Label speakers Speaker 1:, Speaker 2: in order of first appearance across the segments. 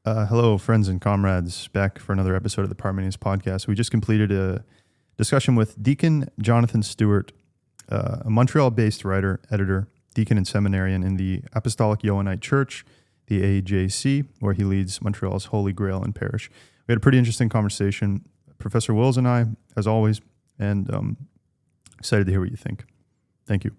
Speaker 1: Hello, friends and comrades, back for another episode of the Parmenius podcast. We just completed a discussion with Deacon Jonathan Stewart, a Montreal-based writer, editor, deacon and seminarian in the Apostolic Johannite Church, the AJC, where he leads Montreal's Holy Grail and Parish. We had a pretty interesting conversation, Professor Wills and I, as always, and excited to hear what you think. Thank you.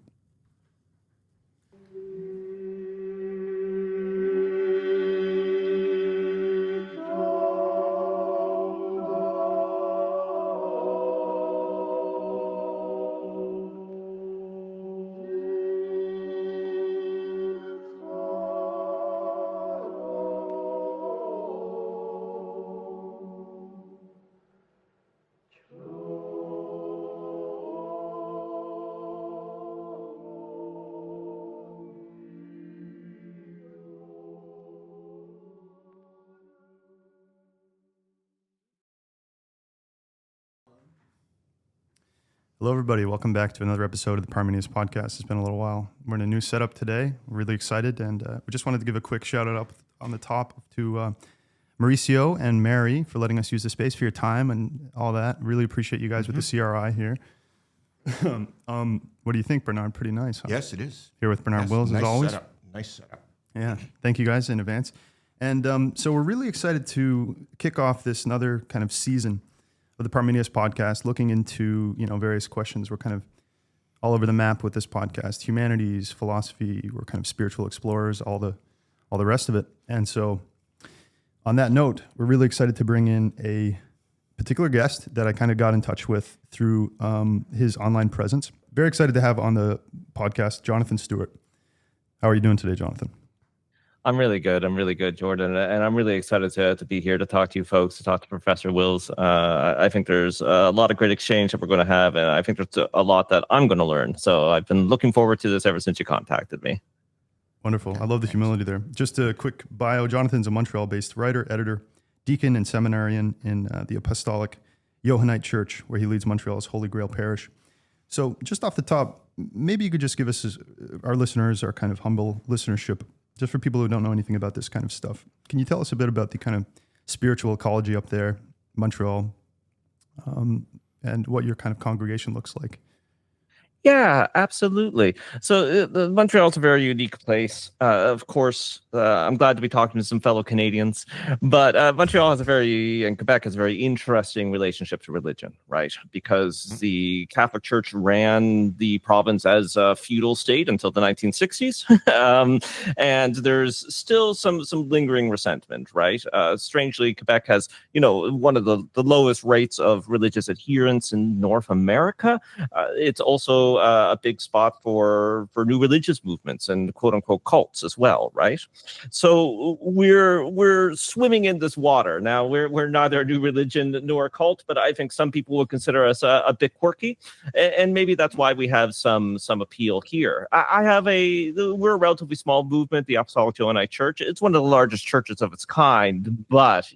Speaker 1: Hello, everybody. Welcome back to another episode of the Parmenius podcast. It's been a little while. We're in a new setup today. We're really excited, and we just wanted to give a quick shout out up on the top to Mauricio and Mary for letting us use the space, for your time and all that. Really appreciate you guys with the CRI here. What do you think, Bernard? Pretty nice, huh?
Speaker 2: Yes, it is.
Speaker 1: Here with Bernard Wills,
Speaker 2: nice
Speaker 1: as always.
Speaker 2: Setup. Nice setup.
Speaker 1: Yeah, thank you guys in advance. And so we're really excited to kick off this another kind of season of the Parmenius podcast, looking into, various questions. We're kind of all over the map with this podcast: humanities, philosophy. We're kind of spiritual explorers, all the rest of it. And so, on that note, we're really excited to bring in a particular guest that I kind of got in touch with through his online presence. Very excited to have on the podcast Jonathan Stewart. How are you doing today, Jonathan?
Speaker 3: I'm really good, Jordan, and I'm really excited to be here to talk to you folks, to talk to Professor Wills. I think there's a lot of great exchange that we're going to have, and I think there's a lot that I'm going to learn. So I've been looking forward to this ever since you contacted me.
Speaker 1: Wonderful. I love the humility there. Just a quick bio. Jonathan's a Montreal-based writer, editor, deacon, and seminarian in the Apostolic Johannite Church, where he leads Montreal's Holy Grail Parish. So just off the top, maybe you could just give us, our listeners, our kind of humble listenership, just for people who don't know anything about this kind of stuff. Can you tell us a bit about the kind of spiritual ecology up there, Montreal, and what your kind of congregation looks like?
Speaker 3: Yeah, absolutely. So Montreal's a very unique place. Of course, I'm glad to be talking to some fellow Canadians, but Montreal has and Quebec has a very interesting relationship to religion, right? Because the Catholic Church ran the province as a feudal state until the 1960s, and there's still some lingering resentment, right? Strangely, Quebec has, one of the lowest rates of religious adherence in North America. It's also a big spot for new religious movements and quote unquote cults as well, right? So we're swimming in this water now. We're neither a new religion nor a cult, but I think some people would consider us a bit quirky, and maybe that's why we have some appeal here. We're a relatively small movement, the Apostolic Johannite Church. It's one of the largest churches of its kind, but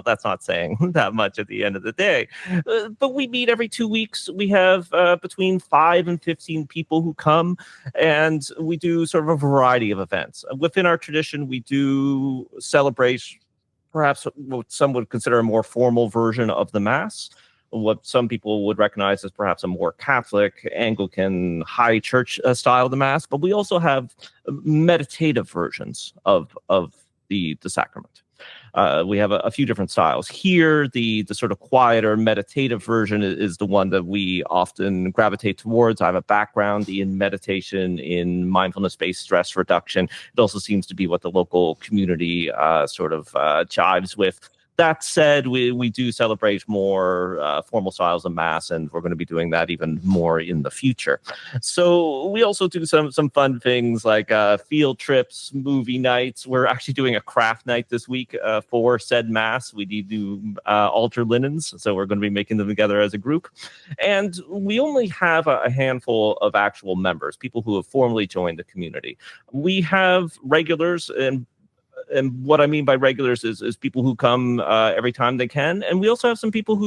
Speaker 3: that's not saying that much at the end of the day. But we meet every 2 weeks. We have between 5 and 15 people who come, and we do sort of a variety of events. Within our tradition, we do celebrate perhaps what some would consider a more formal version of the Mass, what some people would recognize as perhaps a more Catholic, Anglican, high church style of the Mass. But we also have meditative versions of the sacrament. We have a few different styles. Here, the sort of quieter meditative version is the one that we often gravitate towards. I have a background in meditation, in mindfulness-based stress reduction. It also seems to be what the local community jives with. That said, we do celebrate more formal styles of Mass, and we're going to be doing that even more in the future. So we also do some fun things like field trips, movie nights. We're actually doing a craft night this week for said Mass. We do altar linens, so we're going to be making them together as a group. And we only have a handful of actual members, people who have formally joined the community. We have regulars, and what I mean by regulars is people who come every time they can. And we also have some people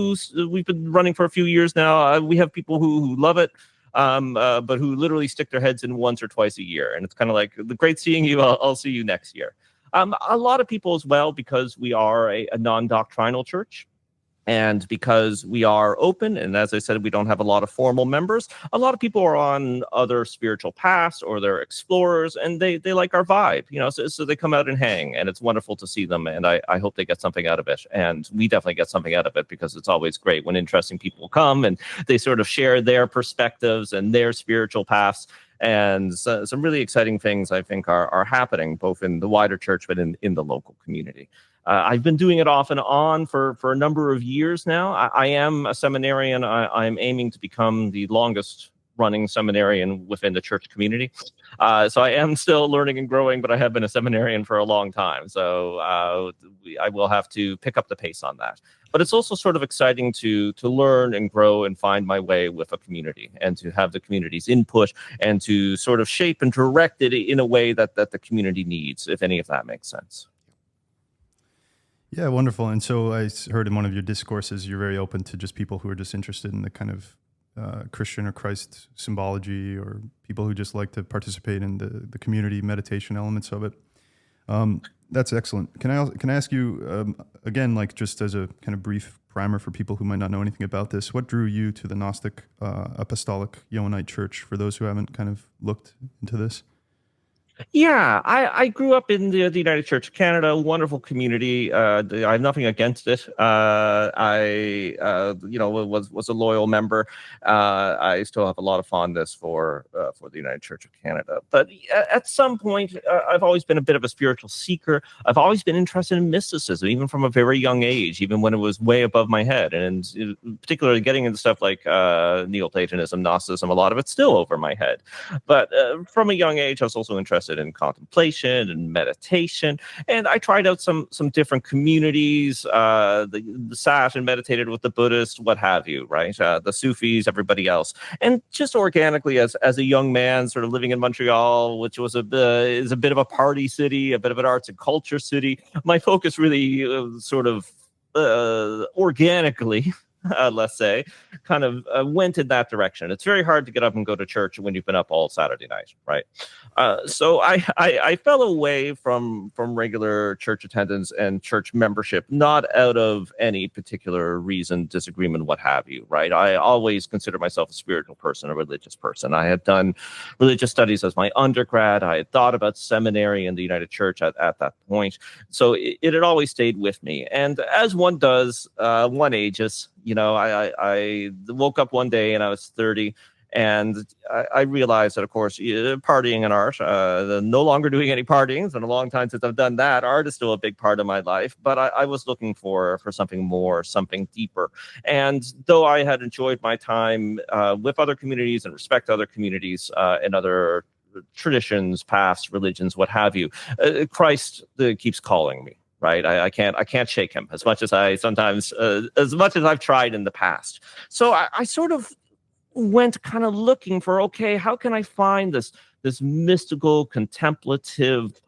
Speaker 3: we've been running for a few years now. We have people who love it, but who literally stick their heads in once or twice a year. And it's kind of like, great seeing you. I'll see you next year. A lot of people as well, because we are a non-doctrinal church. And because we are open, and as I said, we don't have a lot of formal members, a lot of people are on other spiritual paths or they're explorers, and they like our vibe, so they come out and hang, and it's wonderful to see them. And I hope they get something out of it. And we definitely get something out of it, because it's always great when interesting people come and they sort of share their perspectives and their spiritual paths. And so, some really exciting things, I think, are happening both in the wider church, but in the local community. I've been doing it off and on for a number of years now. I am a seminarian. I'm aiming to become the longest running seminarian within the church community. So I am still learning and growing, but I have been a seminarian for a long time. So I will have to pick up the pace on that. But it's also sort of exciting to learn and grow and find my way with a community, and to have the community's input, and to sort of shape and direct it in a way that the community needs, if any of that makes sense.
Speaker 1: Yeah, wonderful. And so I heard in one of your discourses, you're very open to just people who are just interested in the kind of Christian or Christ symbology, or people who just like to participate in the community meditation elements of it. That's excellent. Can I ask you again, like just as a kind of brief primer for people who might not know anything about this, what drew you to the Gnostic Apostolic Johannite Church, for those who haven't kind of looked into this?
Speaker 3: Yeah, I grew up in the United Church of Canada, a wonderful community. I have nothing against it. I was a loyal member. I still have a lot of fondness for the United Church of Canada. But at some point, I've always been a bit of a spiritual seeker. I've always been interested in mysticism, even from a very young age, even when it was way above my head. And particularly getting into stuff like Neoplatonism, Gnosticism, a lot of it's still over my head. But from a young age, I was also interested in contemplation and meditation, and I tried out some different communities, the sat and meditated with the Buddhists, what have you, right? The Sufis, everybody else, and just organically, as a young man, sort of living in Montreal, which was is a bit of a party city, a bit of an arts and culture city. My focus really sort of organically. Let's say, kind of went in that direction. It's very hard to get up and go to church when you've been up all Saturday night, right? So I fell away from regular church attendance and church membership, not out of any particular reason, disagreement, what have you, right? I always consider myself a spiritual person, a religious person. I had done religious studies as my undergrad. I had thought about seminary in the United Church at that point. So it had always stayed with me. And as one does, one ages. I woke up one day and I was 30, and I realized that, of course, partying and art, no longer doing any partying. It's been a long time since I've done that. Art is still a big part of my life, but I was looking for something more, something deeper. And though I had enjoyed my time with other communities and respect other communities and other traditions, paths, religions, what have you, Christ keeps calling me. Right, I can't shake him as much as as much as I've tried in the past. So I sort of went kind of looking for, okay, how can I find this mystical, contemplative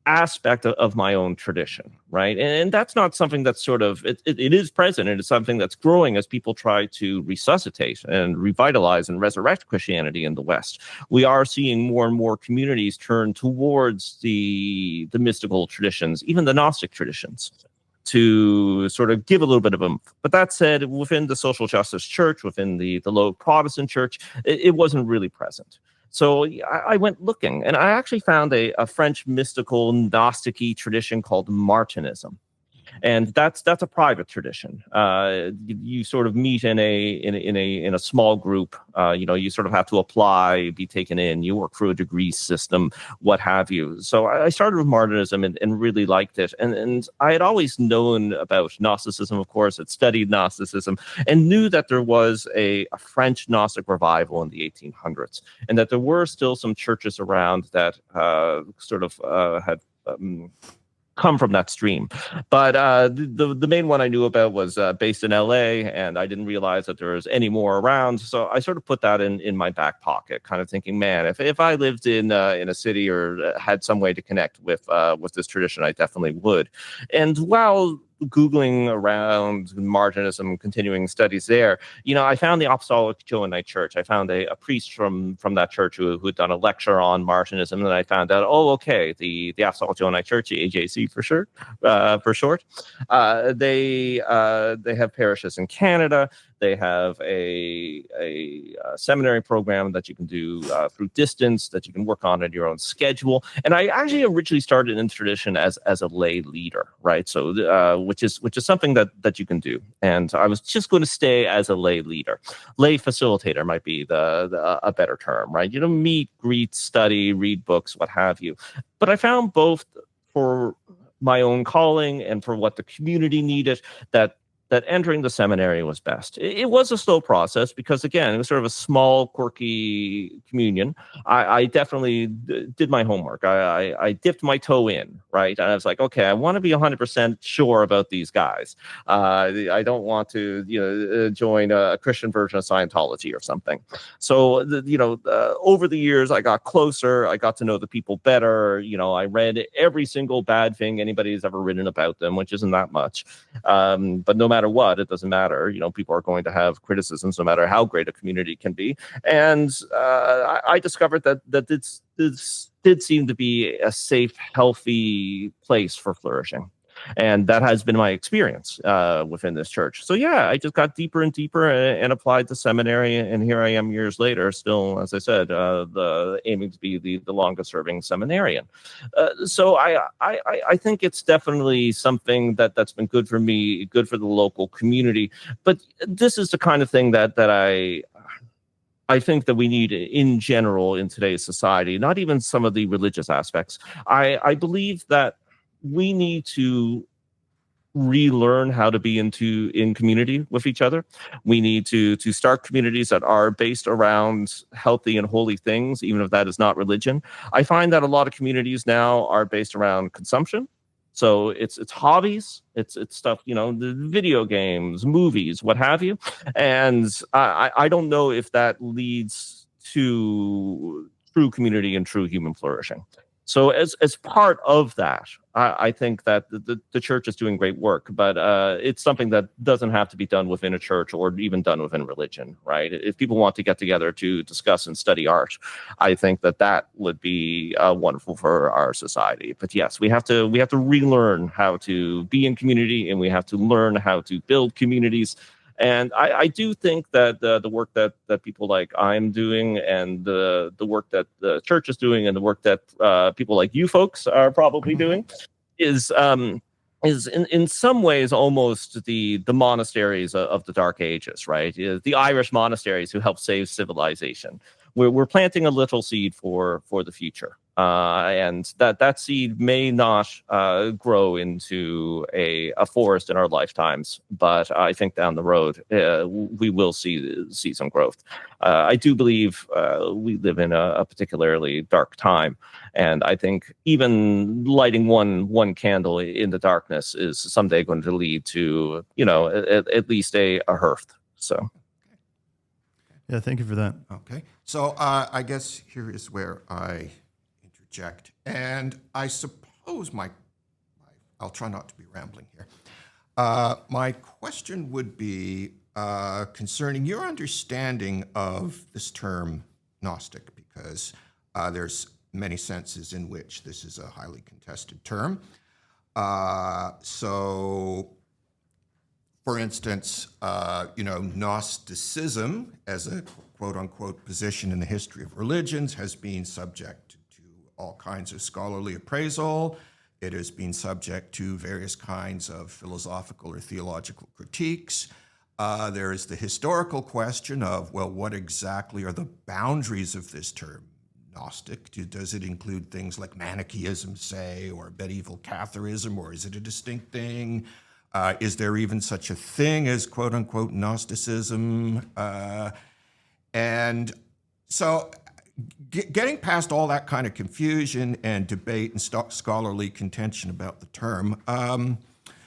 Speaker 3: aspect of my own tradition, right? And that's not something that's sort of it is present, and it's something that's growing as people try to resuscitate and revitalize and resurrect Christianity in the West. We are seeing more and more communities turn towards the mystical traditions, even the Gnostic traditions, to sort of give a little bit of them. But that said, within the social justice church, within the low Protestant church, it wasn't really present. So I went looking, and I actually found a French mystical Gnostic-y tradition called Martinism. And that's a private tradition. You sort of meet in a small group. You sort of have to apply, be taken in. You work through a degree system, what have you. So I started with Martinism and really liked it. And I had always known about Gnosticism, of course. Had studied Gnosticism and knew that there was a French Gnostic revival in the 1800s, and that there were still some churches around that had come from that stream. But the main one I knew about was based in LA, and I didn't realize that there was any more around. So I sort of put that in my back pocket, kind of thinking, man, if I lived in a city or had some way to connect with this tradition, I definitely would. And while Googling around Martinism, continuing studies there, I found the Apostolic Johannite Church. I found a priest from that church who had done a lecture on Martinism, and I found out, okay, the Apostolic Johannite Church, the AJC for sure, for short, they have parishes in Canada. They have a seminary program that you can do through distance, that you can work on at your own schedule. And I actually originally started in tradition as a lay leader, right? So which is something that you can do. And I was just going to stay as a lay leader. Lay facilitator might be a better term, right? Meet, greet, study, read books, what have you. But I found both for my own calling and for what the community needed, that entering the seminary was best. It was a slow process because, again, it was sort of a small, quirky communion. I definitely did my homework. I dipped my toe in, right? And I was like, okay, I want to be 100% sure about these guys. I don't want to, join a Christian version of Scientology or something. So, over the years, I got closer. I got to know the people better. I read every single bad thing anybody's ever written about them, which isn't that much. But no matter what, it doesn't matter. People are going to have criticisms no matter how great a community can be. And I discovered that this did seem to be a safe, healthy place for flourishing. And that has been my experience within this church. So yeah, I just got deeper and deeper and applied to seminary, and here I am years later, still, as I said, aiming to be the longest serving seminarian. So I think it's definitely something that's been good for me, good for the local community. But this is the kind of thing that I think that we need in general in today's society, not even some of the religious aspects. I believe that we need to relearn how to be in community with each other. We need to start communities that are based around healthy and holy things, even if that is not religion. I find that a lot of communities now are based around consumption. So it's hobbies, it's stuff, the video games, movies, what have you. And I don't know if that leads to true community and true human flourishing. So as part of that, I think that the church is doing great work, but it's something that doesn't have to be done within a church or even done within religion, right? If people want to get together to discuss and study art, I think that would be wonderful for our society. But yes, we have to relearn how to be in community, and we have to learn how to build communities. And I do think that the work that people like I'm doing, and the work that the church is doing, and the work that people like you folks are probably doing is in some ways almost the monasteries of the Dark Ages, right? The Irish monasteries who helped save civilization. We're planting a little seed for the future. And that seed may not grow into a forest in our lifetimes, but I think down the road we will see some growth. I do believe we live in a particularly dark time, and I think even lighting one candle in the darkness is someday going to lead to at least a hearth. So.
Speaker 1: Yeah, thank you for that.
Speaker 2: Okay, so I guess here is where I interject, and I suppose I'll try not to be rambling here. My question would be concerning your understanding of this term Gnostic, because there's many senses in which this is a highly contested term. So, for instance, Gnosticism as a quote-unquote position in the history of religions has been subject to all kinds of scholarly appraisal. It has been subject to various kinds of philosophical or theological critiques. There is the historical question of, well, what exactly are the boundaries of this term, Gnostic? Does it include things like Manichaeism, say, or medieval Catharism, or is it a distinct thing? Is there even such a thing as quote-unquote Gnosticism? And so getting past all that kind of confusion and debate and scholarly contention about the term,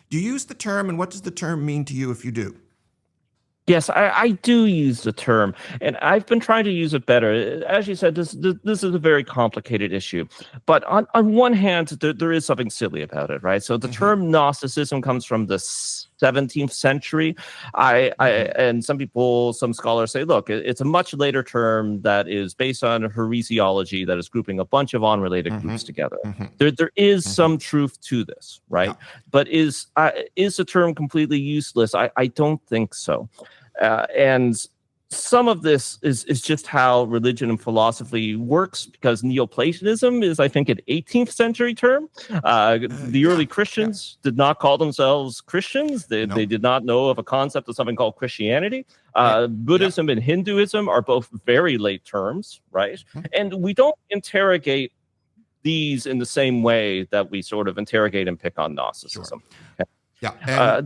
Speaker 2: do you use the term, and what does the term mean to you if you do?
Speaker 3: Yes, I do use the term, and I've been trying to use it better. As you said, this is a very complicated issue. But on one hand, there is something silly about it, right? So the term Gnosticism comes from the 17th century. And some scholars say, look, it's a much later term that is based on heresiology that is grouping a bunch of unrelated groups together. There is some truth to this, right?
Speaker 2: Yeah.
Speaker 3: But is the term completely useless? I don't think so. And some of this is just how religion and philosophy works, because Neoplatonism is, I think, an 18th century term. The early Christians did not call themselves Christians. They did not know of a concept of something called Christianity. Buddhism and Hinduism are both very late terms, right? And we don't interrogate these in the same way that we sort of interrogate and pick on Gnosticism.
Speaker 2: Sure. Yeah.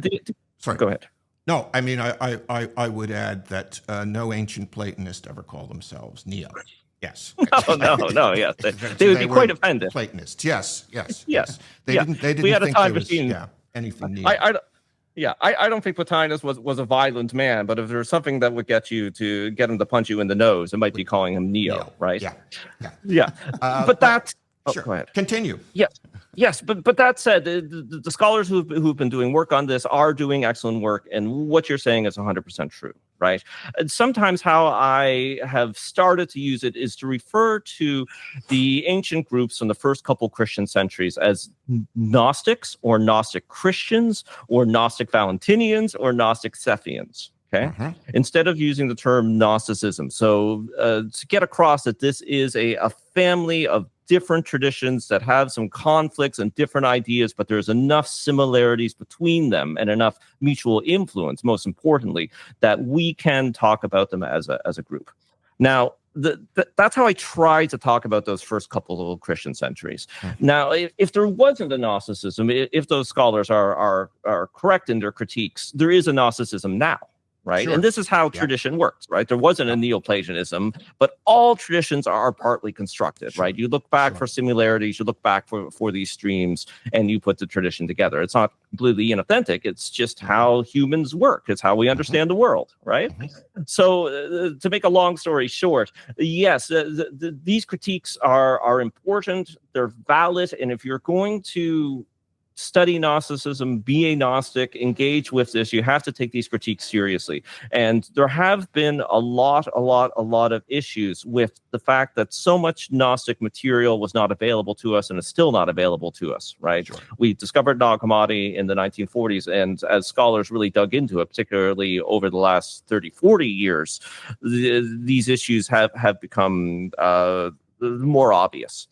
Speaker 3: Sorry, go ahead.
Speaker 2: No, I mean, I would add that no ancient Platonist ever called themselves neo. Yes.
Speaker 3: No, yes. They would be quite offended.
Speaker 2: Platonists, yes. They
Speaker 3: Yeah.
Speaker 2: didn't
Speaker 3: We had a
Speaker 2: think
Speaker 3: time
Speaker 2: there was
Speaker 3: machine.
Speaker 2: anything neo.
Speaker 3: I don't think Plotinus was a violent man, but if there's something that would get him to punch you in the nose, it might be calling him Neo, right?
Speaker 2: Yeah.
Speaker 3: But that's...
Speaker 2: Sure.
Speaker 3: Go ahead.
Speaker 2: Continue.
Speaker 3: Yes, but that said, the scholars who've been doing work on this are doing excellent work, and what you're saying is 100% true, right? And sometimes how I have started to use it is to refer to the ancient groups from the first couple Christian centuries as Gnostics, or Gnostic Christians, or Gnostic Valentinians, or Gnostic Sethians. Okay. Instead of using the term Gnosticism. So to get across that this is a family of different traditions that have some conflicts and different ideas, but there's enough similarities between them and enough mutual influence, most importantly, that we can talk about them as a group. Now, that's how I try to talk about those first couple of Christian centuries. Now, if there wasn't a Gnosticism, if those scholars are correct in their critiques, there is a Gnosticism now. Right.
Speaker 2: Sure.
Speaker 3: And this is how tradition works, right? There wasn't a Neoplatonism, but all traditions are partly constructed, right? You look back for similarities, you look back for these streams, and you put the tradition together. It's not completely inauthentic. It's just how humans work. It's how we understand the world, right? So to make a long story short, yes, these critiques are important. They're valid. And if you're going to study Gnosticism, be a Gnostic, engage with this, you have to take these critiques seriously. And there have been a lot of issues with the fact that so much Gnostic material was not available to us and is still not available to us, right? Sure. We discovered Nag Hammadi in the 1940s, and as scholars really dug into it, particularly over the last 30, 40 years, these issues have become more obvious.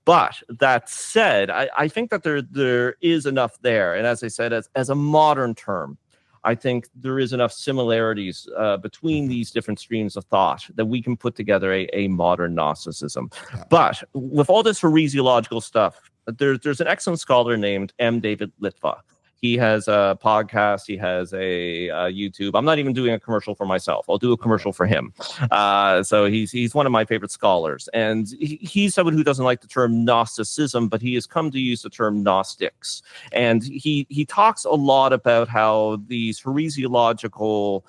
Speaker 3: But that said, I think that there is enough there. And as I said, as a modern term, I think there is enough similarities between these different streams of thought that we can put together a modern Gnosticism. But with all this heresiological stuff, there's an excellent scholar named M. David Litva. He has a podcast. He has a YouTube. I'm not even doing a commercial for myself. I'll do a commercial for him. So he's one of my favorite scholars. And he's someone who doesn't like the term Gnosticism, but he has come to use the term Gnostics. And he talks a lot about how these heresiological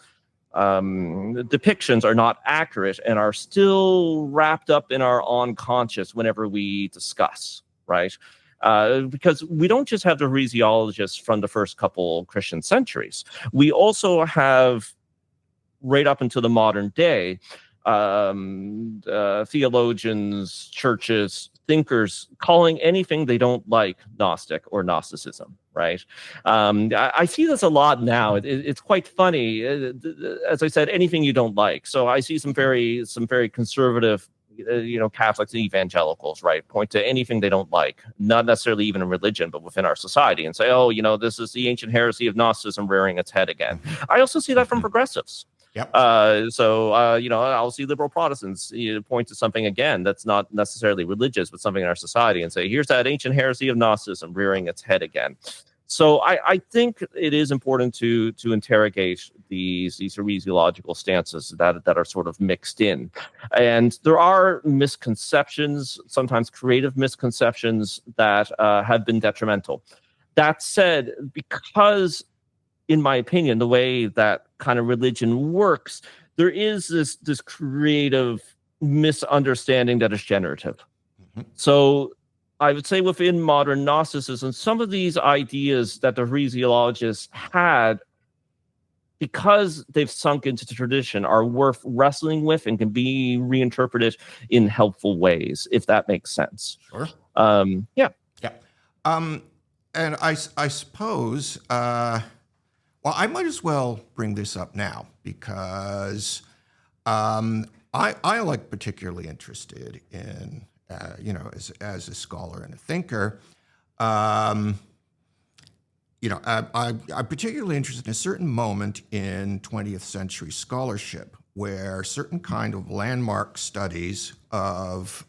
Speaker 3: depictions are not accurate and are still wrapped up in our unconscious whenever we discuss, right? Because we don't just have the heresiologists from the first couple Christian centuries. We also have, right up until the modern day, theologians, churches, thinkers calling anything they don't like Gnostic or Gnosticism, right? I see this a lot now. It's quite funny. As I said, anything you don't like. So I see some very conservative Catholics and evangelicals, right, point to anything they don't like, not necessarily even in religion, but within our society, and say, this is the ancient heresy of Gnosticism rearing its head again. I also see that from progressives.
Speaker 2: Yep.
Speaker 3: I'll see liberal Protestants point to something again that's not necessarily religious, but something in our society, and say, here's that ancient heresy of Gnosticism rearing its head again. So I think it is important to interrogate these heresiological stances that are sort of mixed in. And there are misconceptions, sometimes creative misconceptions, that have been detrimental. That said, because in my opinion, the way that kind of religion works, there is this creative misunderstanding that is generative. So I would say within modern Gnosticism, some of these ideas that the heresiologists had, because they've sunk into the tradition, are worth wrestling with and can be reinterpreted in helpful ways, if that makes sense.
Speaker 2: Sure.
Speaker 3: Yeah.
Speaker 2: Yeah. And I suppose, well, I might as well bring this up now because I like particularly interested in, as a scholar and a thinker, I'm particularly interested in a certain moment in 20th century scholarship where certain kind of landmark studies of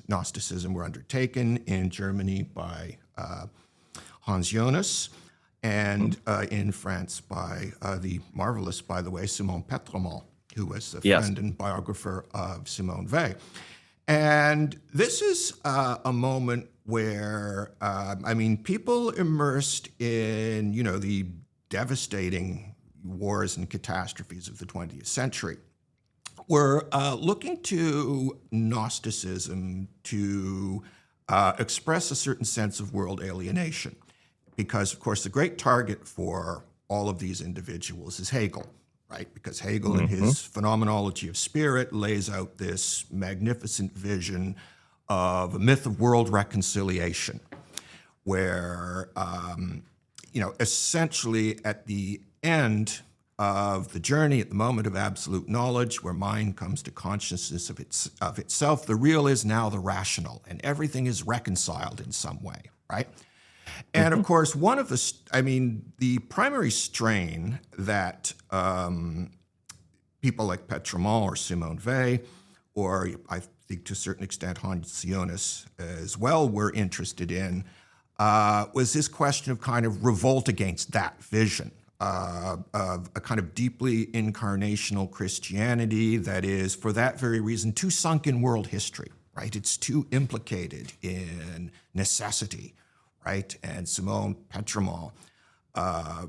Speaker 2: Gnosticism were undertaken in Germany by Hans Jonas and in France by the marvelous, by the way, Simon Petremont, who was the friend and biographer of Simone Weil. And this is a moment where, people immersed in, the devastating wars and catastrophes of the 20th century were looking to Gnosticism to express a certain sense of world alienation. Because, of course, the great target for all of these individuals is Hegel, right? Because Hegel, in his Phenomenology of Spirit, lays out this magnificent vision of a myth of world reconciliation, where, essentially at the end of the journey, at the moment of absolute knowledge, where mind comes to consciousness of itself, the real is now the rational, and everything is reconciled in some way, right? And of course, the primary strain that people like Petremont or Simone Weil, or I think to a certain extent Hans Jonas as well, were interested in, was this question of kind of revolt against that vision of a kind of deeply incarnational Christianity that is, for that very reason, too sunk in world history, right? It's too implicated in necessity, right? And Simone Petremont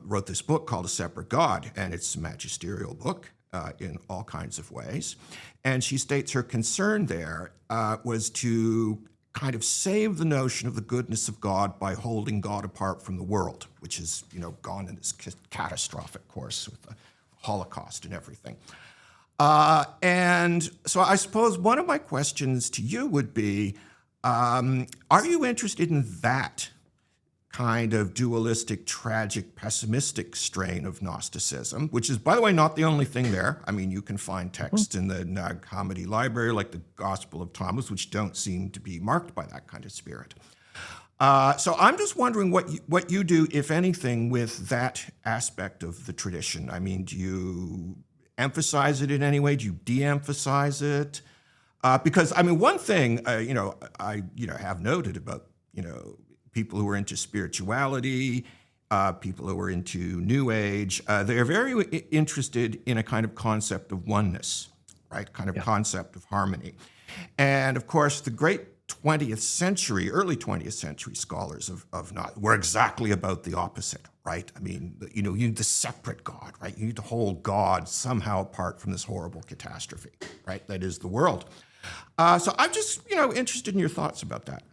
Speaker 2: wrote this book called A Separate God, and it's a magisterial book in all kinds of ways. And she states her concern there was to kind of save the notion of the goodness of God by holding God apart from the world, which has, gone in this catastrophic course with the Holocaust and everything. And so I suppose one of my questions to you would be, are you interested in that kind of dualistic, tragic, pessimistic strain of Gnosticism, which is, by the way, not the only thing there? I mean, you can find texts in the Nag Hammadi library, like the Gospel of Thomas, which don't seem to be marked by that kind of spirit. So I'm just wondering what you do, if anything, with that aspect of the tradition. I mean, do you emphasize it in any way? Do you de-emphasize it? Because, one thing, I have noted about, people who are into spirituality, people who are into New Age, they're very interested in a kind of concept of oneness, right? Kind of concept of harmony. And of course, the great 20th century, early 20th century scholars of were exactly about the opposite, right? I mean, you need the separate God, right? You need to hold God somehow apart from this horrible catastrophe, right? That is the world. So I'm just, interested in your thoughts about that.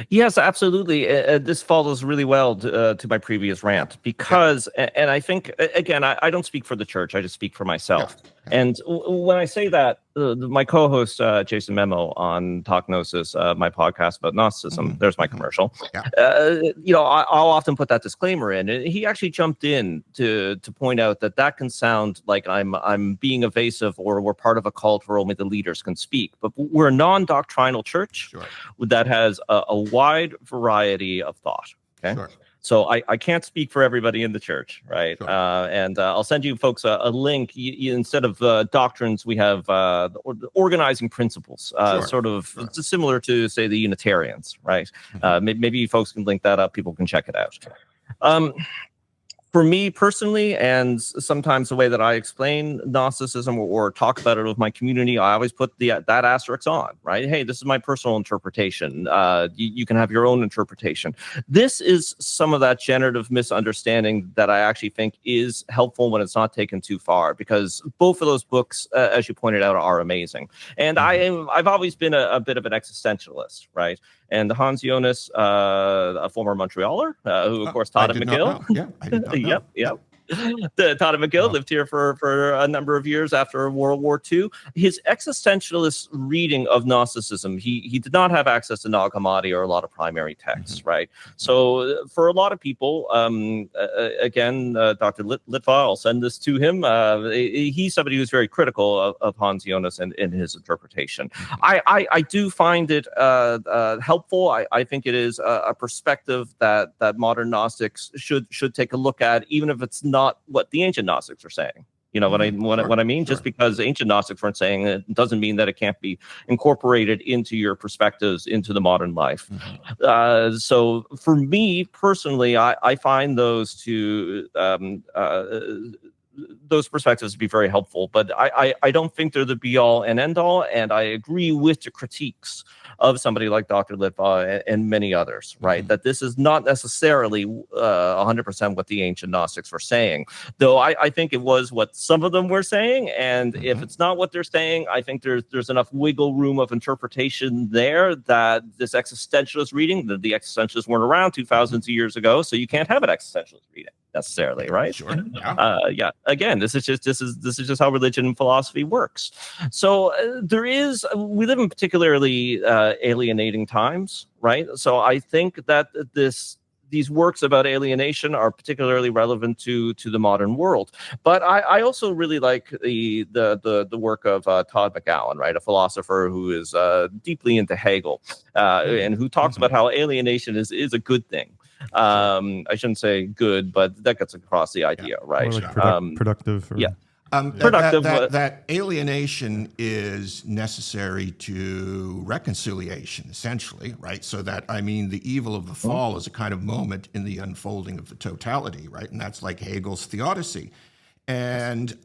Speaker 3: Yes, absolutely. This follows really well to my previous rant because, and I think, again, I don't speak for the church. I just speak for myself. And when I say that, my co-host, Jason Memo on Talk Gnosis, my podcast about Gnosticism, there's my commercial. I'll often put that disclaimer in. And he actually jumped in to point out that can sound like I'm being evasive or we're part of a cult where only the leaders can speak. But we're a non-doctrinal church that has a wide variety of thought. Okay. Sure. So I can't speak for everybody in the church, right? Sure. And I'll send you folks a link. Instead of doctrines, we have the organizing principles, sort of similar to, say, the Unitarians, right? Maybe folks can link that up. People can check it out. for me personally, and sometimes the way that I explain Gnosticism or talk about it with my community, I always put that asterisk on, right? Hey, this is my personal interpretation. You can have your own interpretation. This is some of that generative misunderstanding that I actually think is helpful when it's not taken too far, because both of those books, as you pointed out, are amazing. And I've always been a bit of an existentialist, right? And Hans Jonas, a former Montrealer, who of course taught at McGill.
Speaker 2: Yeah, I did not know.
Speaker 3: Yep. Todd McGill lived here for a number of years after World War II. His existentialist reading of Gnosticism, he did not have access to Nag Hammadi or a lot of primary texts, right? So for a lot of people, again, Dr. Litva, I'll send this to him. He's somebody who's very critical of Hans Jonas and in his interpretation. I do find it helpful. I think it is a perspective that modern Gnostics should take a look at, even if it's not what the ancient Gnostics are saying. You know what I mean? Sure. Just because ancient Gnostics weren't saying it doesn't mean that it can't be incorporated into your perspectives into the modern life. So for me personally, I find those perspectives to be very helpful, but I don't think they're the be all and end all, and I agree with the critiques of somebody like Dr. Litva and many others, right? That this is not necessarily 100% what the ancient Gnostics were saying, though I think it was what some of them were saying, and if it's not what they're saying, I think there's enough wiggle room of interpretation there that this existentialist reading, the existentialists weren't around 2,000 years ago, so you can't have an existentialist reading necessarily, right?
Speaker 2: Sure. Yeah.
Speaker 3: Again, this is just how religion and philosophy works. So we live in particularly alienating times, right? So I think that these works about alienation are particularly relevant to the modern world. But I also really like the work of Todd McGowan, right, a philosopher who is deeply into Hegel, and who talks about how alienation is a good thing. I shouldn't say good, but that gets across the idea, right?
Speaker 1: Like productive. Or...
Speaker 3: Yeah.
Speaker 2: Productive. That alienation is necessary to reconciliation, essentially, right? So that, I mean, the evil of the fall is a kind of moment in the unfolding of the totality, right? And that's like Hegel's theodicy. And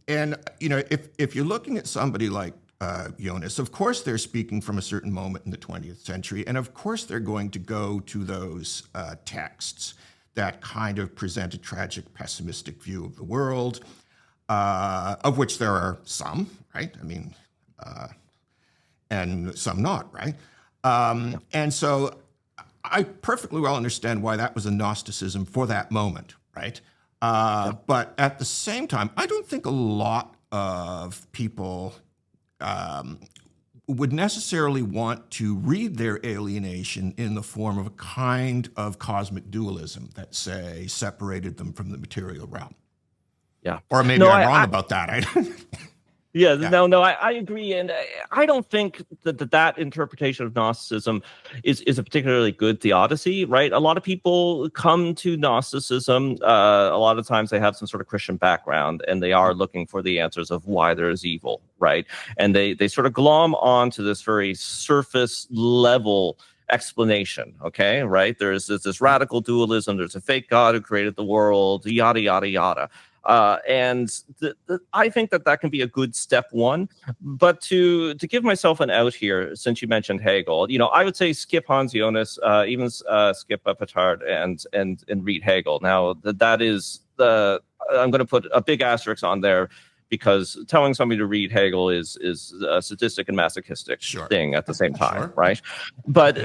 Speaker 2: if you're looking at somebody like Jonas, of course they're speaking from a certain moment in the 20th century, and of course they're going to go to those texts that kind of present a tragic, pessimistic view of the world, of which there are some, right? I mean, and some not, right? And so I perfectly well understand why that was a Gnosticism for that moment, right? But at the same time, I don't think a lot of people would necessarily want to read their alienation in the form of a kind of cosmic dualism that, say, separated them from the material realm.
Speaker 3: Yeah.
Speaker 2: Or maybe I'm wrong about that.
Speaker 3: I agree. And I don't think that interpretation of Gnosticism is a particularly good theodicy, right? A lot of people come to Gnosticism, a lot of times they have some sort of Christian background, and they are looking for the answers of why there is evil, right? And they sort of glom onto this very surface level explanation, okay, right? There's this radical dualism, there's a fake God who created the world, yada, yada, yada. And I think that can be a good step one. But to give myself an out here, since you mentioned Hegel, I would say skip Hans Jonas, even skip Petard and read Hegel. Now that is I'm going to put a big asterisk on there, because telling somebody to read Hegel is a sadistic and masochistic thing at the same time, right? But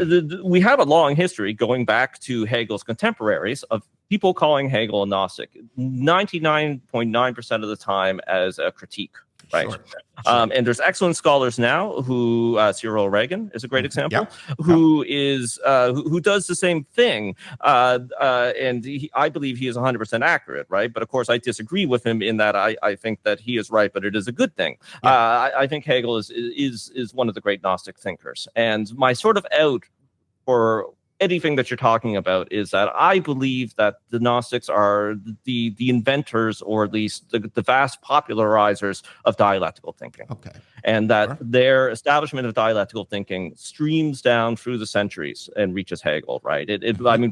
Speaker 3: we have a long history going back to Hegel's contemporaries of people calling Hegel a Gnostic 99.9% of the time as a critique, right? And there's excellent scholars now who Cyril Reagan is a great example, who does the same thing, and I believe he is 100% accurate, right? But of course I disagree with him in that I think that he is right, but it is a good thing. I think Hegel is one of the great Gnostic thinkers, and my sort of out for anything that you're talking about is that I believe that the Gnostics are the inventors, or at least the vast popularizers of dialectical thinking. Okay. And that their establishment of dialectical thinking streams down through the centuries and reaches Hegel, right?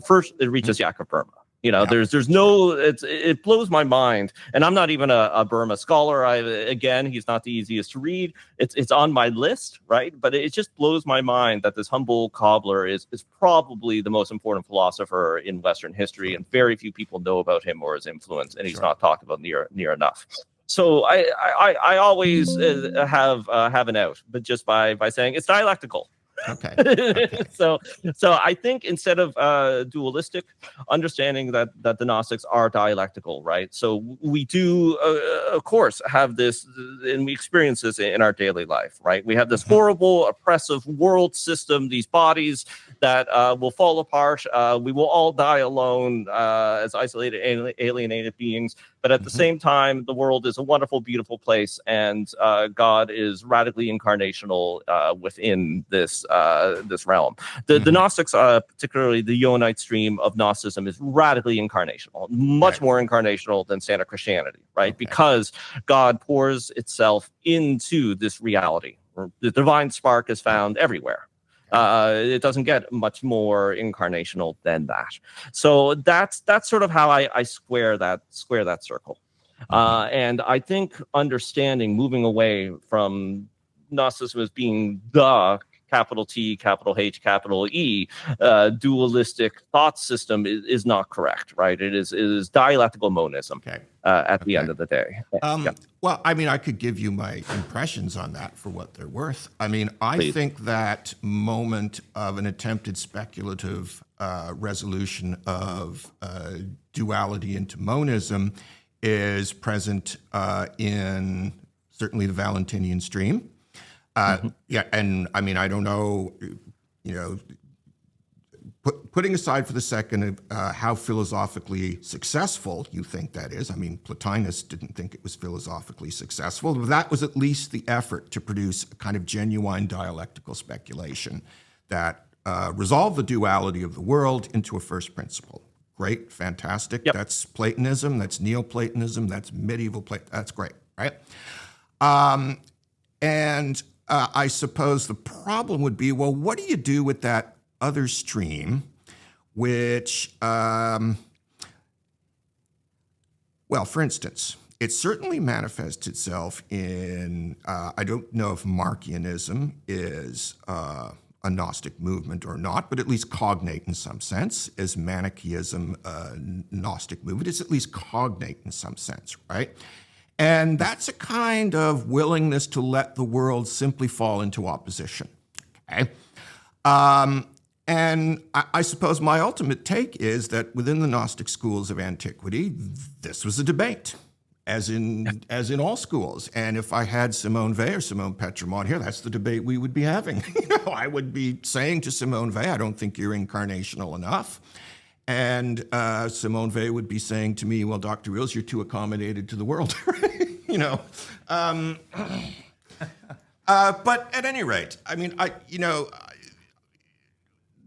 Speaker 3: First it reaches Jakob Böhme, There's no, it blows my mind. And I'm not even a Burma scholar. Again, he's not the easiest to read. It's on my list, right? But it just blows my mind that this humble cobbler is probably the most important philosopher in Western history, and very few people know about him or his influence, and he's not talked about near enough. So I always have an out, but just by saying it's dialectical.
Speaker 2: Okay.
Speaker 3: So I think instead of dualistic, understanding that the Gnostics are dialectical, right? So we do, of course, have this, and we experience this in our daily life, right? We have this horrible, oppressive world system, these bodies that will fall apart. We will all die alone as isolated, alienated beings. But at the same time, the world is a wonderful, beautiful place, and God is radically incarnational within this realm. The Gnostics, particularly the Ionite stream of Gnosticism, is radically incarnational, much more incarnational than standard Christianity, right? Because God pours itself into this reality. The divine spark is found everywhere. It doesn't get much more incarnational than that. So that's sort of how I square that circle. And I think understanding, moving away from Gnosticism as being the capital T, capital H, capital E, dualistic thought system is not correct, right? It is dialectical monism at the end of the day.
Speaker 2: Well, I mean, I could give you my impressions on that for what they're worth. I mean, I think that moment of an attempted speculative resolution of duality into monism is present in certainly the Valentinian stream. Yeah, and I mean, I don't know, putting aside for the second how philosophically successful you think that is. I mean, Plotinus didn't think it was philosophically successful, but that was at least the effort to produce a kind of genuine dialectical speculation that resolved the duality of the world into a first principle. Great, fantastic. Yep. That's Platonism, that's Neoplatonism, that's medieval Plato. That's great, right? And I suppose the problem would be, well, what do you do with that other stream, which, well, for instance, it certainly manifests itself in, I don't know if Marcionism is a Gnostic movement or not, but at least cognate in some sense. Is Manichaeism a Gnostic movement? It's at least cognate in some sense, right? And that's a kind of willingness to let the world simply fall into opposition, okay? And I suppose my ultimate take is that within the Gnostic schools of antiquity, this was a debate, as in all schools. And if I had Simone Weil or Simone Petremont here, that's the debate we would be having. I would be saying to Simone Weil, I don't think you're incarnational enough. And Simone Weil would be saying to me, well, Dr. Reels, you're too accommodated to the world. But at any rate, I mean,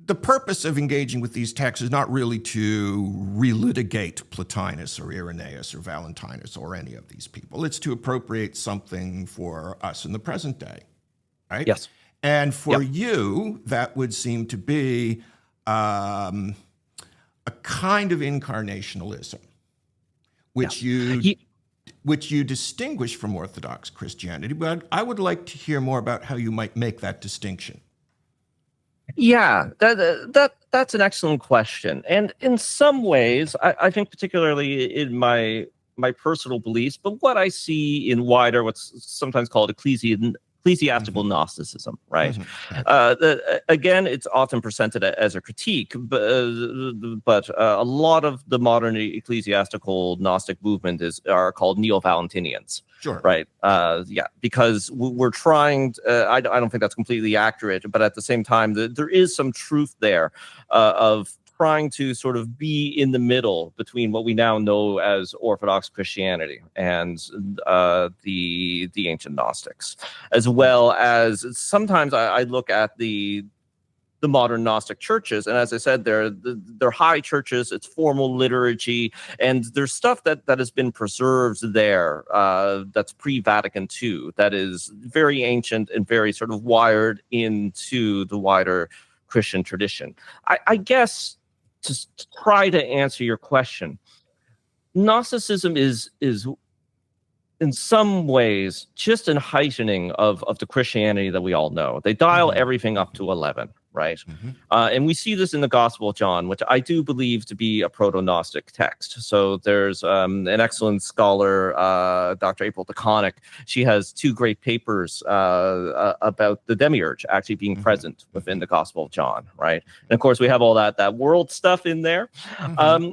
Speaker 2: the purpose of engaging with these texts is not really to relitigate Plotinus or Irenaeus or Valentinus or any of these people. It's to appropriate something for us in the present day, right?
Speaker 3: Yes.
Speaker 2: And for you, that would seem to be a kind of incarnationalism, which you distinguish from Orthodox Christianity. But I would like to hear more about how you might make that distinction.
Speaker 3: Yeah, that's an excellent question. And in some ways, I think particularly in my personal beliefs, but what I see in wider, what's sometimes called ecclesiastical Gnosticism, right? Again, it's often presented as a critique, but a lot of the modern ecclesiastical Gnostic movement are called Neo-Valentinians.
Speaker 2: Sure.
Speaker 3: Right. Because we're trying to, I don't think that's completely accurate, but at the same time, there is some truth there of trying to sort of be in the middle between what we now know as Orthodox Christianity and the ancient Gnostics, as well as sometimes I look at the modern Gnostic churches, and as I said, they're high churches. It's formal liturgy, and there's stuff that has been preserved there that's pre-Vatican II, that is very ancient and very sort of wired into the wider Christian tradition. I guess to try to answer your question, Gnosticism is in some ways just a heightening of the Christianity that we all know. They dial everything up to 11, right? And we see this in the Gospel of John, which I do believe to be a proto-Gnostic text. So there's an excellent scholar, Dr. April DeConnick. She has 2 great papers about the demiurge actually being present within the Gospel of John, right? And of course, we have all that world stuff in there.